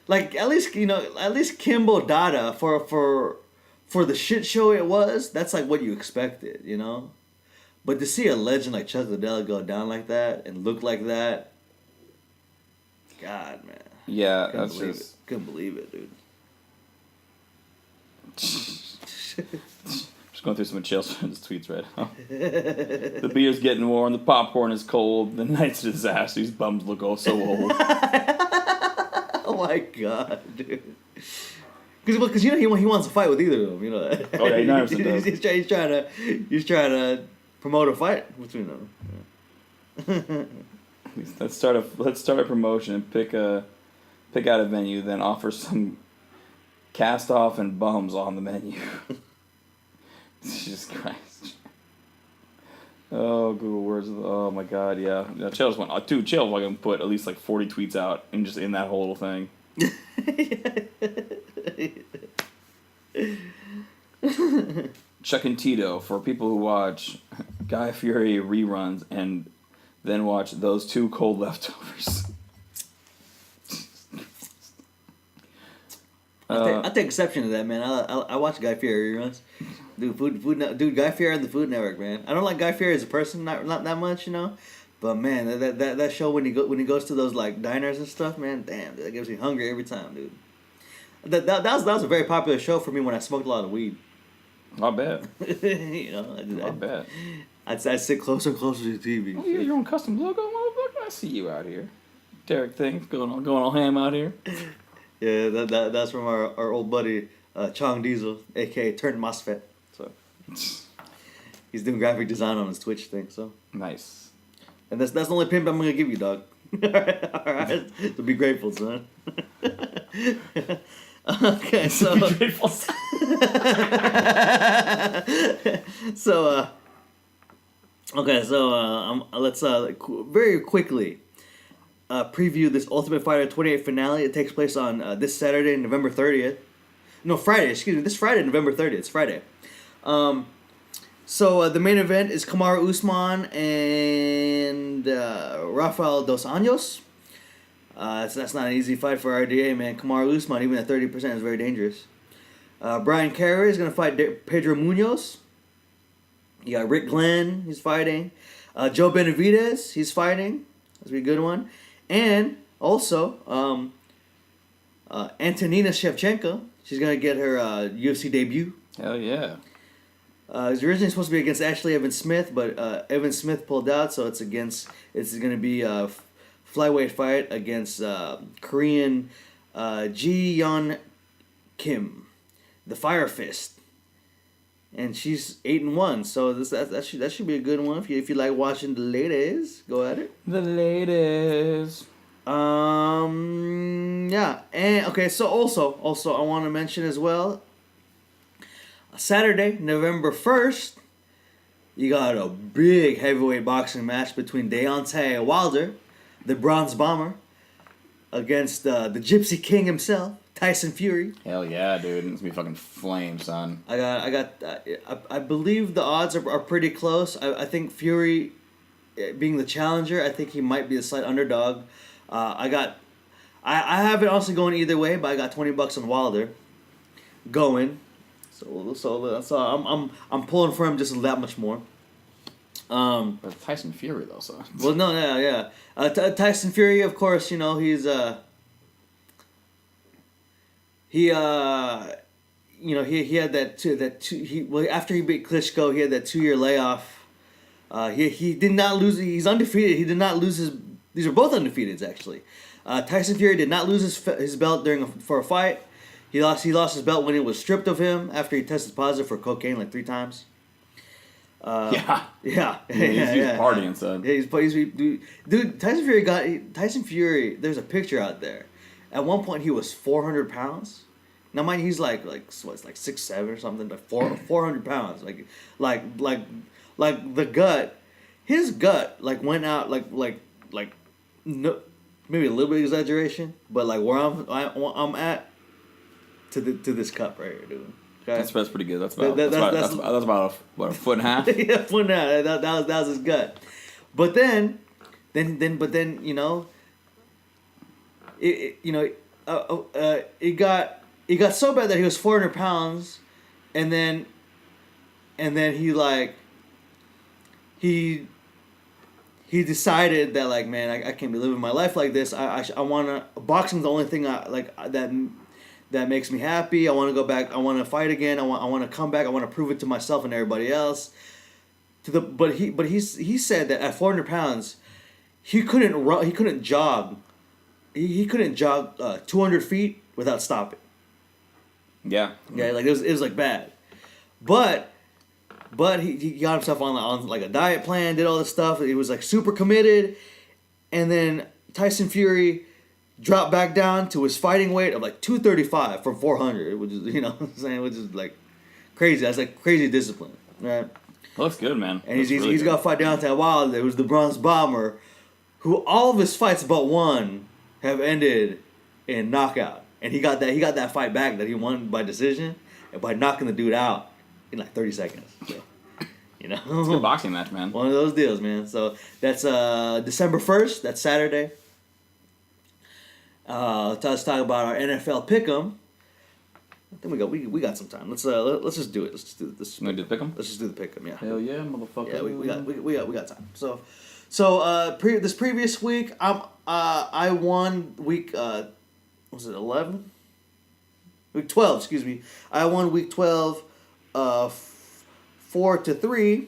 Like at least Kimbo Dada for the shit show it was. That's like what you expected, you know? But to see a legend like Chuck Liddell go down like that and look like that, God, man. Yeah, Couldn't believe it, dude. Just going through some of Chael's tweets right now. The beer's getting warm, the popcorn is cold, the night's a disaster, these bums look oh so old. Oh my god, dude. Because you know he wants to fight with either of them, you know that. Oh yeah, he 100% does. He's trying to promote a fight between them. Yeah. Let's start a promotion and pick out a venue, then offer some cast off and bums on the menu. Jesus Christ. Oh, Google Words. Oh my God, yeah. Chael's went. Dude, Chael fucking put at least 40 tweets out and just in that whole thing. Chuck and Tito for people who watch Guy Fieri reruns and then watch those two cold leftovers. I take exception to that, man. I watch Guy Fieri reruns. Dude, Guy Fieri on the Food Network, man. I don't like Guy Fieri as a person, not that much, you know. But man, that show when he goes to those diners and stuff, man, damn, that gives me hungry every time, dude. That was a very popular show for me when I smoked a lot of weed. I bet. You know, I bet. I'd sit closer and closer to the TV. Oh, you have your own custom logo, motherfucker. I see you out here. Derek thing going all ham out here. Yeah, that's from our old buddy Chong Diesel, aka Turn MOSFET. So he's doing graphic design on his Twitch thing. So nice. And that's the only pimp I'm gonna give you, dog. All right. So be grateful, son. Okay, so be grateful. Let's very quickly preview this Ultimate Fighter 28 finale. It takes place on this Saturday, November 30th. No, Friday. Excuse me. This Friday, November 30th. It's Friday. So the main event is Kamaru Usman and Rafael Dos Anjos. So that's not an easy fight for RDA, man. Kamaru Usman, even at 30%, is very dangerous. Brian Carey is going to fight Pedro Munoz. You got Rick Glenn, he's fighting. Joe Benavidez, he's fighting. That's a good one. And also, Antonina Shevchenko, she's going to get her UFC debut. Hell yeah. It was originally supposed to be against Ashley Evans Smith, but Evans Smith pulled out, so it's going to be a flyweight fight against Korean Ji Yeon Kim, the Fire Fist, and she's 8-1. So that should be a good one if you like watching the ladies. Go at it. The ladies. Yeah, and okay. So also I want to mention as well. Saturday, November 1st, you got a big heavyweight boxing match between Deontay Wilder, the Bronze Bomber, against the Gypsy King himself, Tyson Fury. Hell yeah, dude. It's gonna be fucking flame, son. I believe the odds are pretty close. I think Fury, being the challenger, I think he might be a slight underdog. I have it honestly going either way, but I got $20 on Wilder going. So I'm pulling for him just that much more. But Tyson Fury though, so. Well, no, yeah. Tyson Fury, of course, he's he had after he beat Klitschko, he had that 2-year layoff. He did not lose. He's undefeated. He did not lose his. These are both undefeateds actually. Tyson Fury did not lose his belt for a fight. He lost his belt when it was stripped of him after he tested positive for cocaine like 3 times. Yeah. He's partying, son. Yeah, dude. Tyson Fury. There's a picture out there. At one point, he was 400 pounds. Now, mind you, he's like 6'7" or something, like 400 pounds. Like the gut, his gut went out no, maybe a little bit of exaggeration, but like where I'm at to this cup right here, dude. Okay? That's pretty good. That's about a foot and a half. Yeah, foot and a half. That was his gut. But then it got so bad that he was 400 pounds, and then he decided that like, man, I can't be living my life like this. I wanna, boxing's the only thing that makes me happy. I want to go back. I want to fight again. I want to come back. I want to prove it to myself and everybody else. But he said that at 400 pounds, he couldn't run. He couldn't jog. He couldn't jog 200 feet without stopping. Yeah. Yeah, like it was like bad. But he got himself on like a diet plan, did all this stuff. He was like super committed, and then Tyson Fury dropped back down to his fighting weight of like 235 from 400, which is which is like crazy. That's like crazy discipline, right? Well, that's good, man. And he's got to fight Deontay Wilder, who's the bronze bomber, who all of his fights but one have ended in knockout, and he got that fight back that he won by decision and by knocking the dude out in like 30 seconds. So, it's a good boxing match, man. One of those deals, man. So that's December 1st. That's Saturday. Let's talk about our NFL pick'em. I think we got some time. Let's just do it. Let's just do this. You want to do the pick'em? Let's just do the pick'em. Yeah. Hell yeah, motherfucker. Yeah, we got time. So this previous week, I won week was it 11? Week 12, excuse me. I won week 12, 4-3,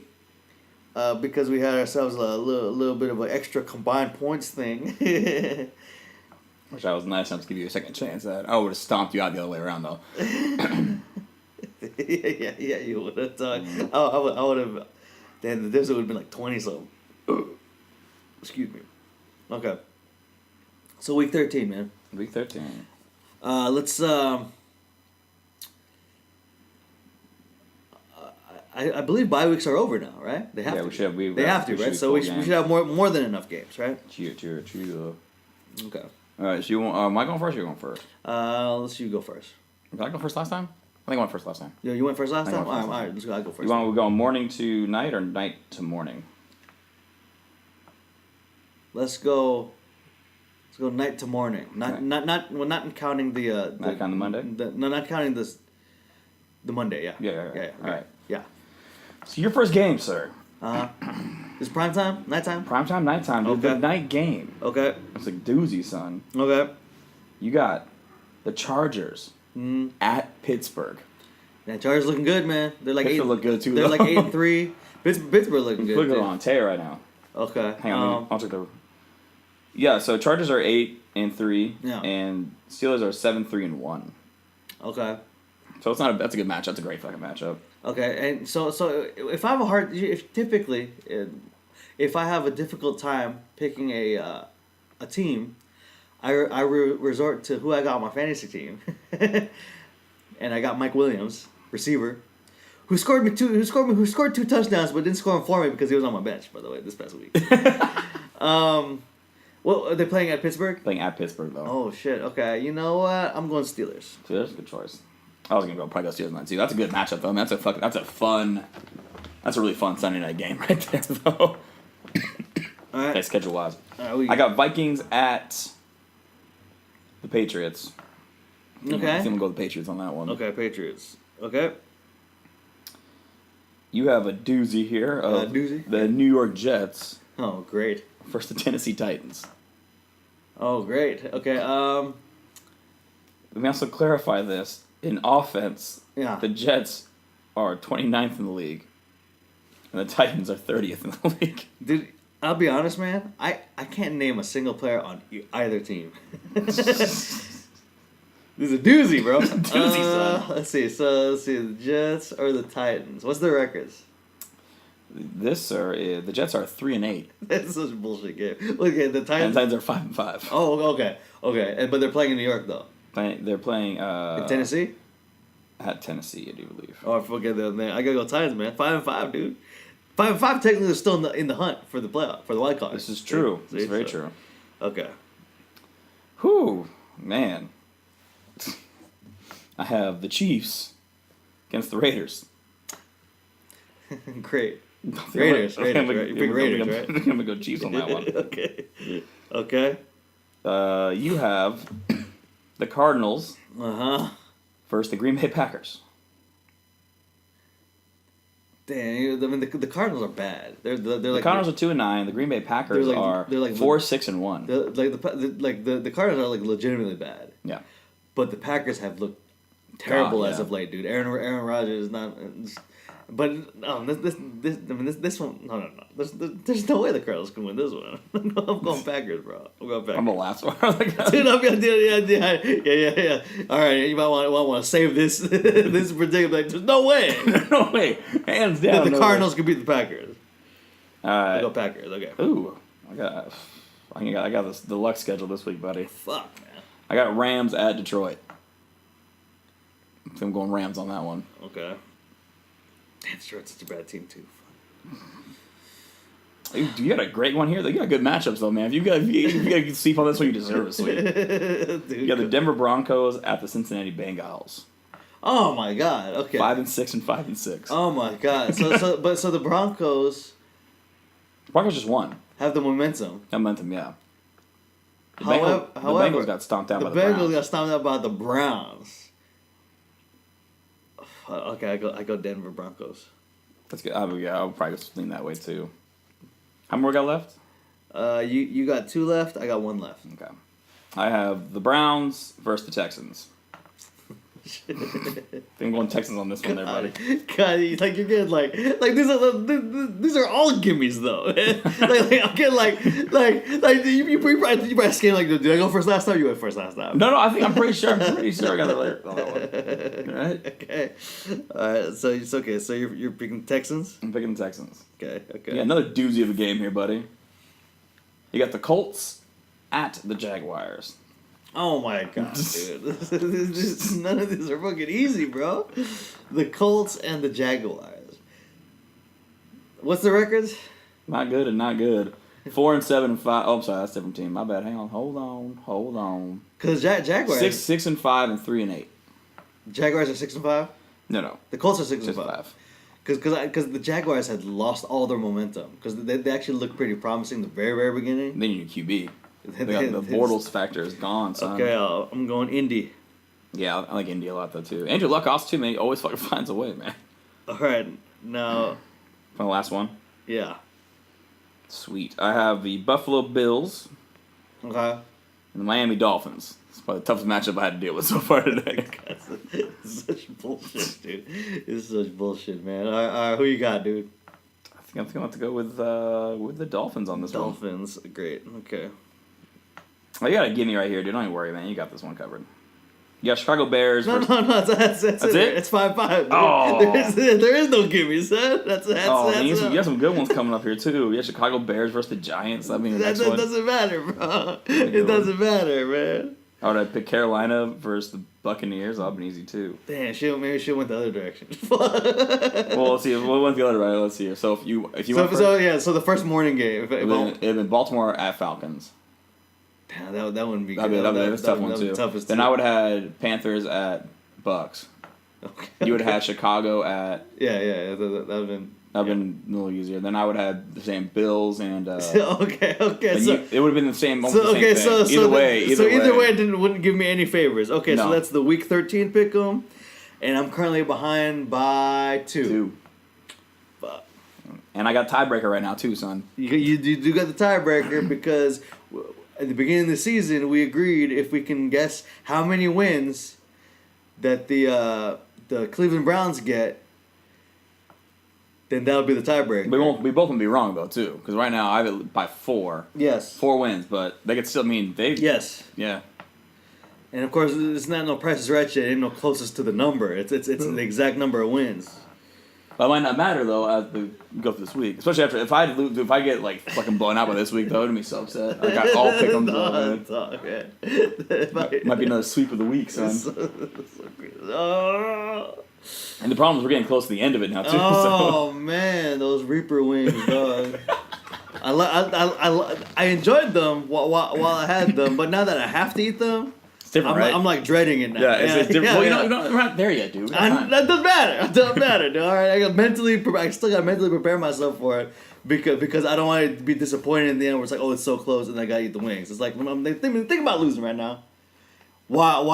because we had ourselves a little bit of an extra combined points thing. Which I was nice enough to give you a second chance at. I would have stomped you out the other way around, though. yeah, you would have done. I would have. Then the difference would have been like 20 something. Excuse me. Okay. So week 13, man. Week 13. Let's. I believe bye weeks are over now, right? They have to. We should. They have to, right? So we should have more than enough games, right? Cheer. Okay. All right, so am I going first or you going first? Let's you go first. Did I go first last time? I think I went first last time. Yeah, you went first last time? All right, let's go. I go first. You want to go morning to night or night to morning? Let's go night to morning. Not counting the. Not counting the Monday? Not counting this. The Monday, yeah. Yeah. All right. Yeah. So your first game, sir. Is prime time? Nighttime? Prime time, nighttime. Okay. The night game. Okay. It's a doozy, son. Okay. You got the Chargers at Pittsburgh. Yeah, Chargers looking good, man. They're like Pittsburgh look good too. They're like 8-3. Pittsburgh looking good. Pittsburgh on tear right now. Okay. Hang on, I'll check the. Yeah, so Chargers are 8-3. Yeah. And Steelers are 7-3-1. Okay. So that's a good matchup. That's a great fucking matchup. Okay, and so if I have if I have a difficult time picking a team, I resort to who I got on my fantasy team, and I got Mike Williams, receiver, who scored 2 touchdowns, but didn't score them for me because he was on my bench. By the way, this past week. Well, are they playing at Pittsburgh? Playing at Pittsburgh, though. Oh, shit. Okay. You know what? I'm going Steelers. Steelers, good choice. I was going to probably go Steelers 9 too. That's a good matchup, though. I mean, that's a really fun Sunday night game right there, though. All right. Okay, schedule-wise. Right, I got Vikings at the Patriots. Okay. I think I'm going to go with the Patriots on that one. Okay, Patriots. Okay. You have a doozy here of doozy? the New York Jets Oh, great. versus the Tennessee Titans. Oh, great. Okay. Let me also clarify this. In offense, Yeah. the Jets are 29th in the league, and the Titans are 30th in the league. Dude, I'll be honest, man. I can't name a single player on either team. This is a doozy, bro. Doozy, son. Let's see. So, let's see. The Jets or the Titans? What's their records? This, sir, the Jets are 3-8. That's such a bullshit game. Look at the And Titans. the Titans are 5-5. Oh, okay. Okay. But they're playing in New York, though. They're playing In Tennessee? at Tennessee, I do believe. Oh, I forget that, man. I gotta go Titans, man. 5-5, dude. 5-5 technically is still in the hunt for the playoff, for the wild card. This is true. See? It's very true. Okay. Whew, man. I have the Chiefs against the Raiders. Great. Raiders, right? Big Raiders, right? I'm going to go Chiefs on that one. Okay. Okay. You have the Cardinals Uh-huh. versus the Green Bay Packers. Damn, I mean, the Cardinals are bad. They're The like Cardinals are 2-9. The Green Bay Packers are they're like 4-6-1. the Cardinals are like legitimately bad. Yeah. But the Packers have looked terrible God, as yeah. of late, dude. Aaron Rodgers is not. But this one. No. There's no way the Cardinals can win this one. I'm going Packers, bro. I'm going Packers. I'm the last one. Dude, yeah. All right, you might want to save this this predicament. Like, there's no way. No way. Hands down. The Cardinals can beat the Packers. All right. I go Packers. Okay. Ooh, I got this deluxe schedule this week, buddy. Fuck, man. I got Rams at Detroit. So I'm going Rams on that one. Okay. Damn, Detroit's such a bad team too. You got a great one here. You got good matchups though, man. If you got to sleep on this one, you deserve a sleep. Dude, You got the Denver Broncos at the Cincinnati Bengals. Oh my God. Okay. 5-6 and 5-6. Oh my God. So the Broncos Broncos just won. have the momentum. Momentum, yeah. The However, Bengals got stomped out by the Bengals Browns. got stomped out by the Browns. Okay, I go Denver Broncos. That's good. I'll probably lean that way too. How many more got left? You got 2 left. I got 1 left. Okay. I have the Browns versus the Texans. I think I'm going Texans on this one there, buddy. God, like you're getting like these are all gimmies though. like I'm getting like you probably scared like, did I go first last time? You went first last time. No, I'm pretty sure I got it right on that one. All right. Okay. All right. So it's okay. So you're picking Texans. I'm picking the Texans. Okay. Okay. Yeah, another doozy of a game here, buddy. You got the Colts at the Jaguars. Oh my God, dude! None of these are fucking easy, bro. The Colts and the Jaguars. What's the records? Not good and not good. 4-7 and 5. Oh, I'm sorry, that's a different team. My bad. Hang on. Hold on. Because Jaguars 6 and 5 and 3 and 8. Jaguars are 6-5. No. The Colts are 6 and 6 5. Because the Jaguars had lost all their momentum. Because they actually looked pretty promising in the very, very beginning. Then you need QB. The Bortles factor is gone, son. Okay, I'm going Indy. Yeah, I like Indy a lot, though, too. Andrew Luck also, too, man. He always fucking finds a way, man. All right, now... For the last one? Yeah. Sweet. I have the Buffalo Bills Okay. and the Miami Dolphins. It's probably the toughest matchup I had to deal with so far today. It's such bullshit, dude. It's such bullshit, man. All right, who you got, dude? I think I'm going to have to go with the Dolphins on this one. Dolphins. Great. Okay. Oh, you got to give me right here, dude. Don't even worry, man. You got this one covered. You got Chicago Bears. No, that's it. It's 5-5. Oh. There is no gimme, son. That's you got some good ones coming up here, too. You got Chicago Bears versus the Giants. That'd be the next one. Doesn't matter, bro. It doesn't matter, man. I would have picked Carolina versus the Buccaneers. That'd been easy, too. Damn, maybe she went the other direction. Well, let's see. What went the other right? Let's see here. So if you went so the first morning game. it had been Baltimore at Falcons. That wouldn't be That's a tough one too. Then I would have had Panthers at Bucks. Okay. You would have had Chicago at. Yeah. That would have been. That'd been a little easier. Then I would have had the same Bills and. Okay. So it would have been the same. Okay. Same thing. Either way, it wouldn't give me any favors. Okay. No. So that's the Week 13 pick'em, and I'm currently behind by 2. Fuck. And I got tiebreaker right now too, son. You do got the tiebreaker because at the beginning of the season we agreed if we can guess how many wins that the Cleveland Browns get, then that would be the tiebreaker. We both won't be wrong though too, because right now I have it by 4. Yes. 4 wins, but they could still mean they. Yes. Yeah. And of course, it's not no Price is Right shit. It ain't no closest to the number. It's the exact number of wins. That might not matter though as we go through this week, especially if I get like fucking blown out by this week though, I'd be so upset. I got all pick them. Might be another sweep of the week, son. And the problem is we're getting close to the end of it now too. Oh man, those Reaper wings, dog. I enjoyed them while I had them, but now that I have to eat them. Different, right? I'm like dreading it now. Yeah, it's different. Well, we're not there yet, dude. That doesn't matter. It doesn't matter, dude. All right, I still got to mentally prepare myself for it because I don't want to be disappointed in the end where it's like, oh, it's so close and I got to eat the wings. It's like I'm thinking about losing right now, while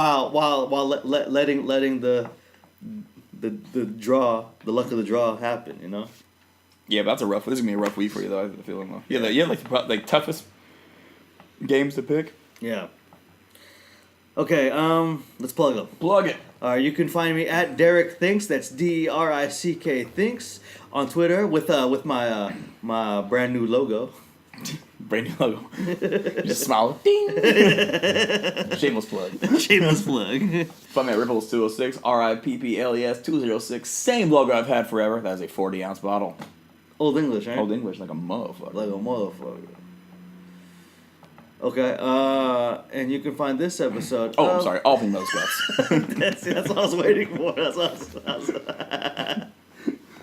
letting the draw, the luck of the draw happen, you know. Yeah, but this is gonna be a rough week for you though. I have the feeling though. Yeah, you have like toughest games to pick. Yeah. Okay, let's plug them. Plug it. You can find me at Derek Thinks. That's DERICK Thinks on Twitter with my my brand new logo. Brand new logo. Just smile. Ding. Shameless plug. Shameless plug. Find me at Ripples 206. RIPPLES 206. Same logo I've had forever. That's a 40-ounce bottle. Old English, right? Old English, like a motherfucker. Okay, and you can find this episode. Oh, I'm sorry. All from those guys. that's what I was waiting for.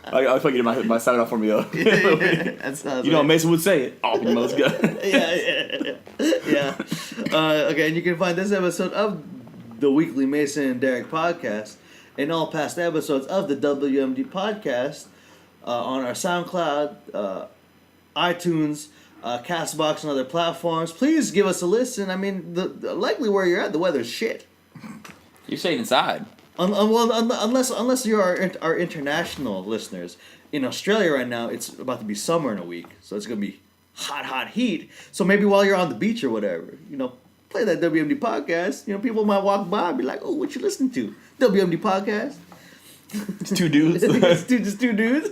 I thought you did my sound off for me though. You know, Mason would say it. All from those guys. Yeah. Okay, and you can find this episode of the Weekly Mason and Derek Podcast and all past episodes of the WMD Podcast on our SoundCloud, iTunes, Castbox, and other platforms. Please give us a listen. I mean, the likely where you're at, the weather's shit. You're staying inside. Unless you're our international listeners. In Australia right now, it's about to be summer in a week, so it's gonna be hot heat. So maybe while you're on the beach or whatever, play that WMD podcast. People might walk by and be like, "Oh, what you listening to? WMD podcast." It's 2 dudes. Just two dudes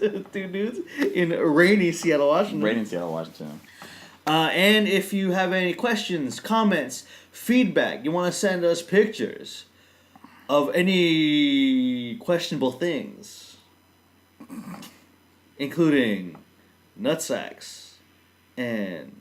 in rainy Seattle, Washington. And if you have any questions, comments, feedback, you want to send us pictures of any questionable things, including nutsacks and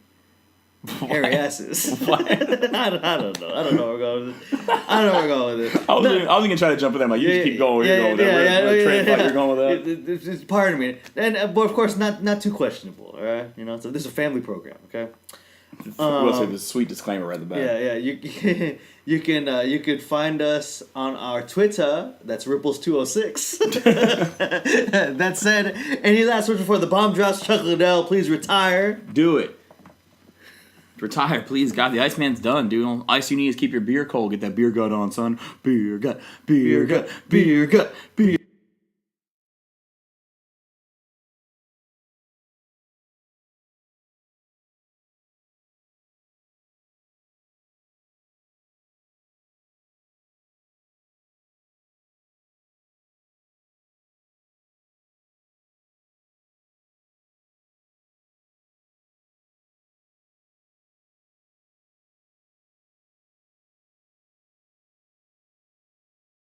hairy asses. What? I don't know. I don't know where we're going with this. I was going to try to jump in there. Like, you just keep going. You're going with that. You're going with that. It's pardon me. But of course, not too questionable, all right? So this is a family program, okay? We'll say this sweet disclaimer right at the back. Yeah. You can find us on our Twitter. That's Ripples206. That said, any last words before the bomb drops? Chuck Liddell, please retire. Do it. Retire, please. God, the Iceman's done, dude. All ice you need is keep your beer cold. Get that beer gut on, son. Beer gut.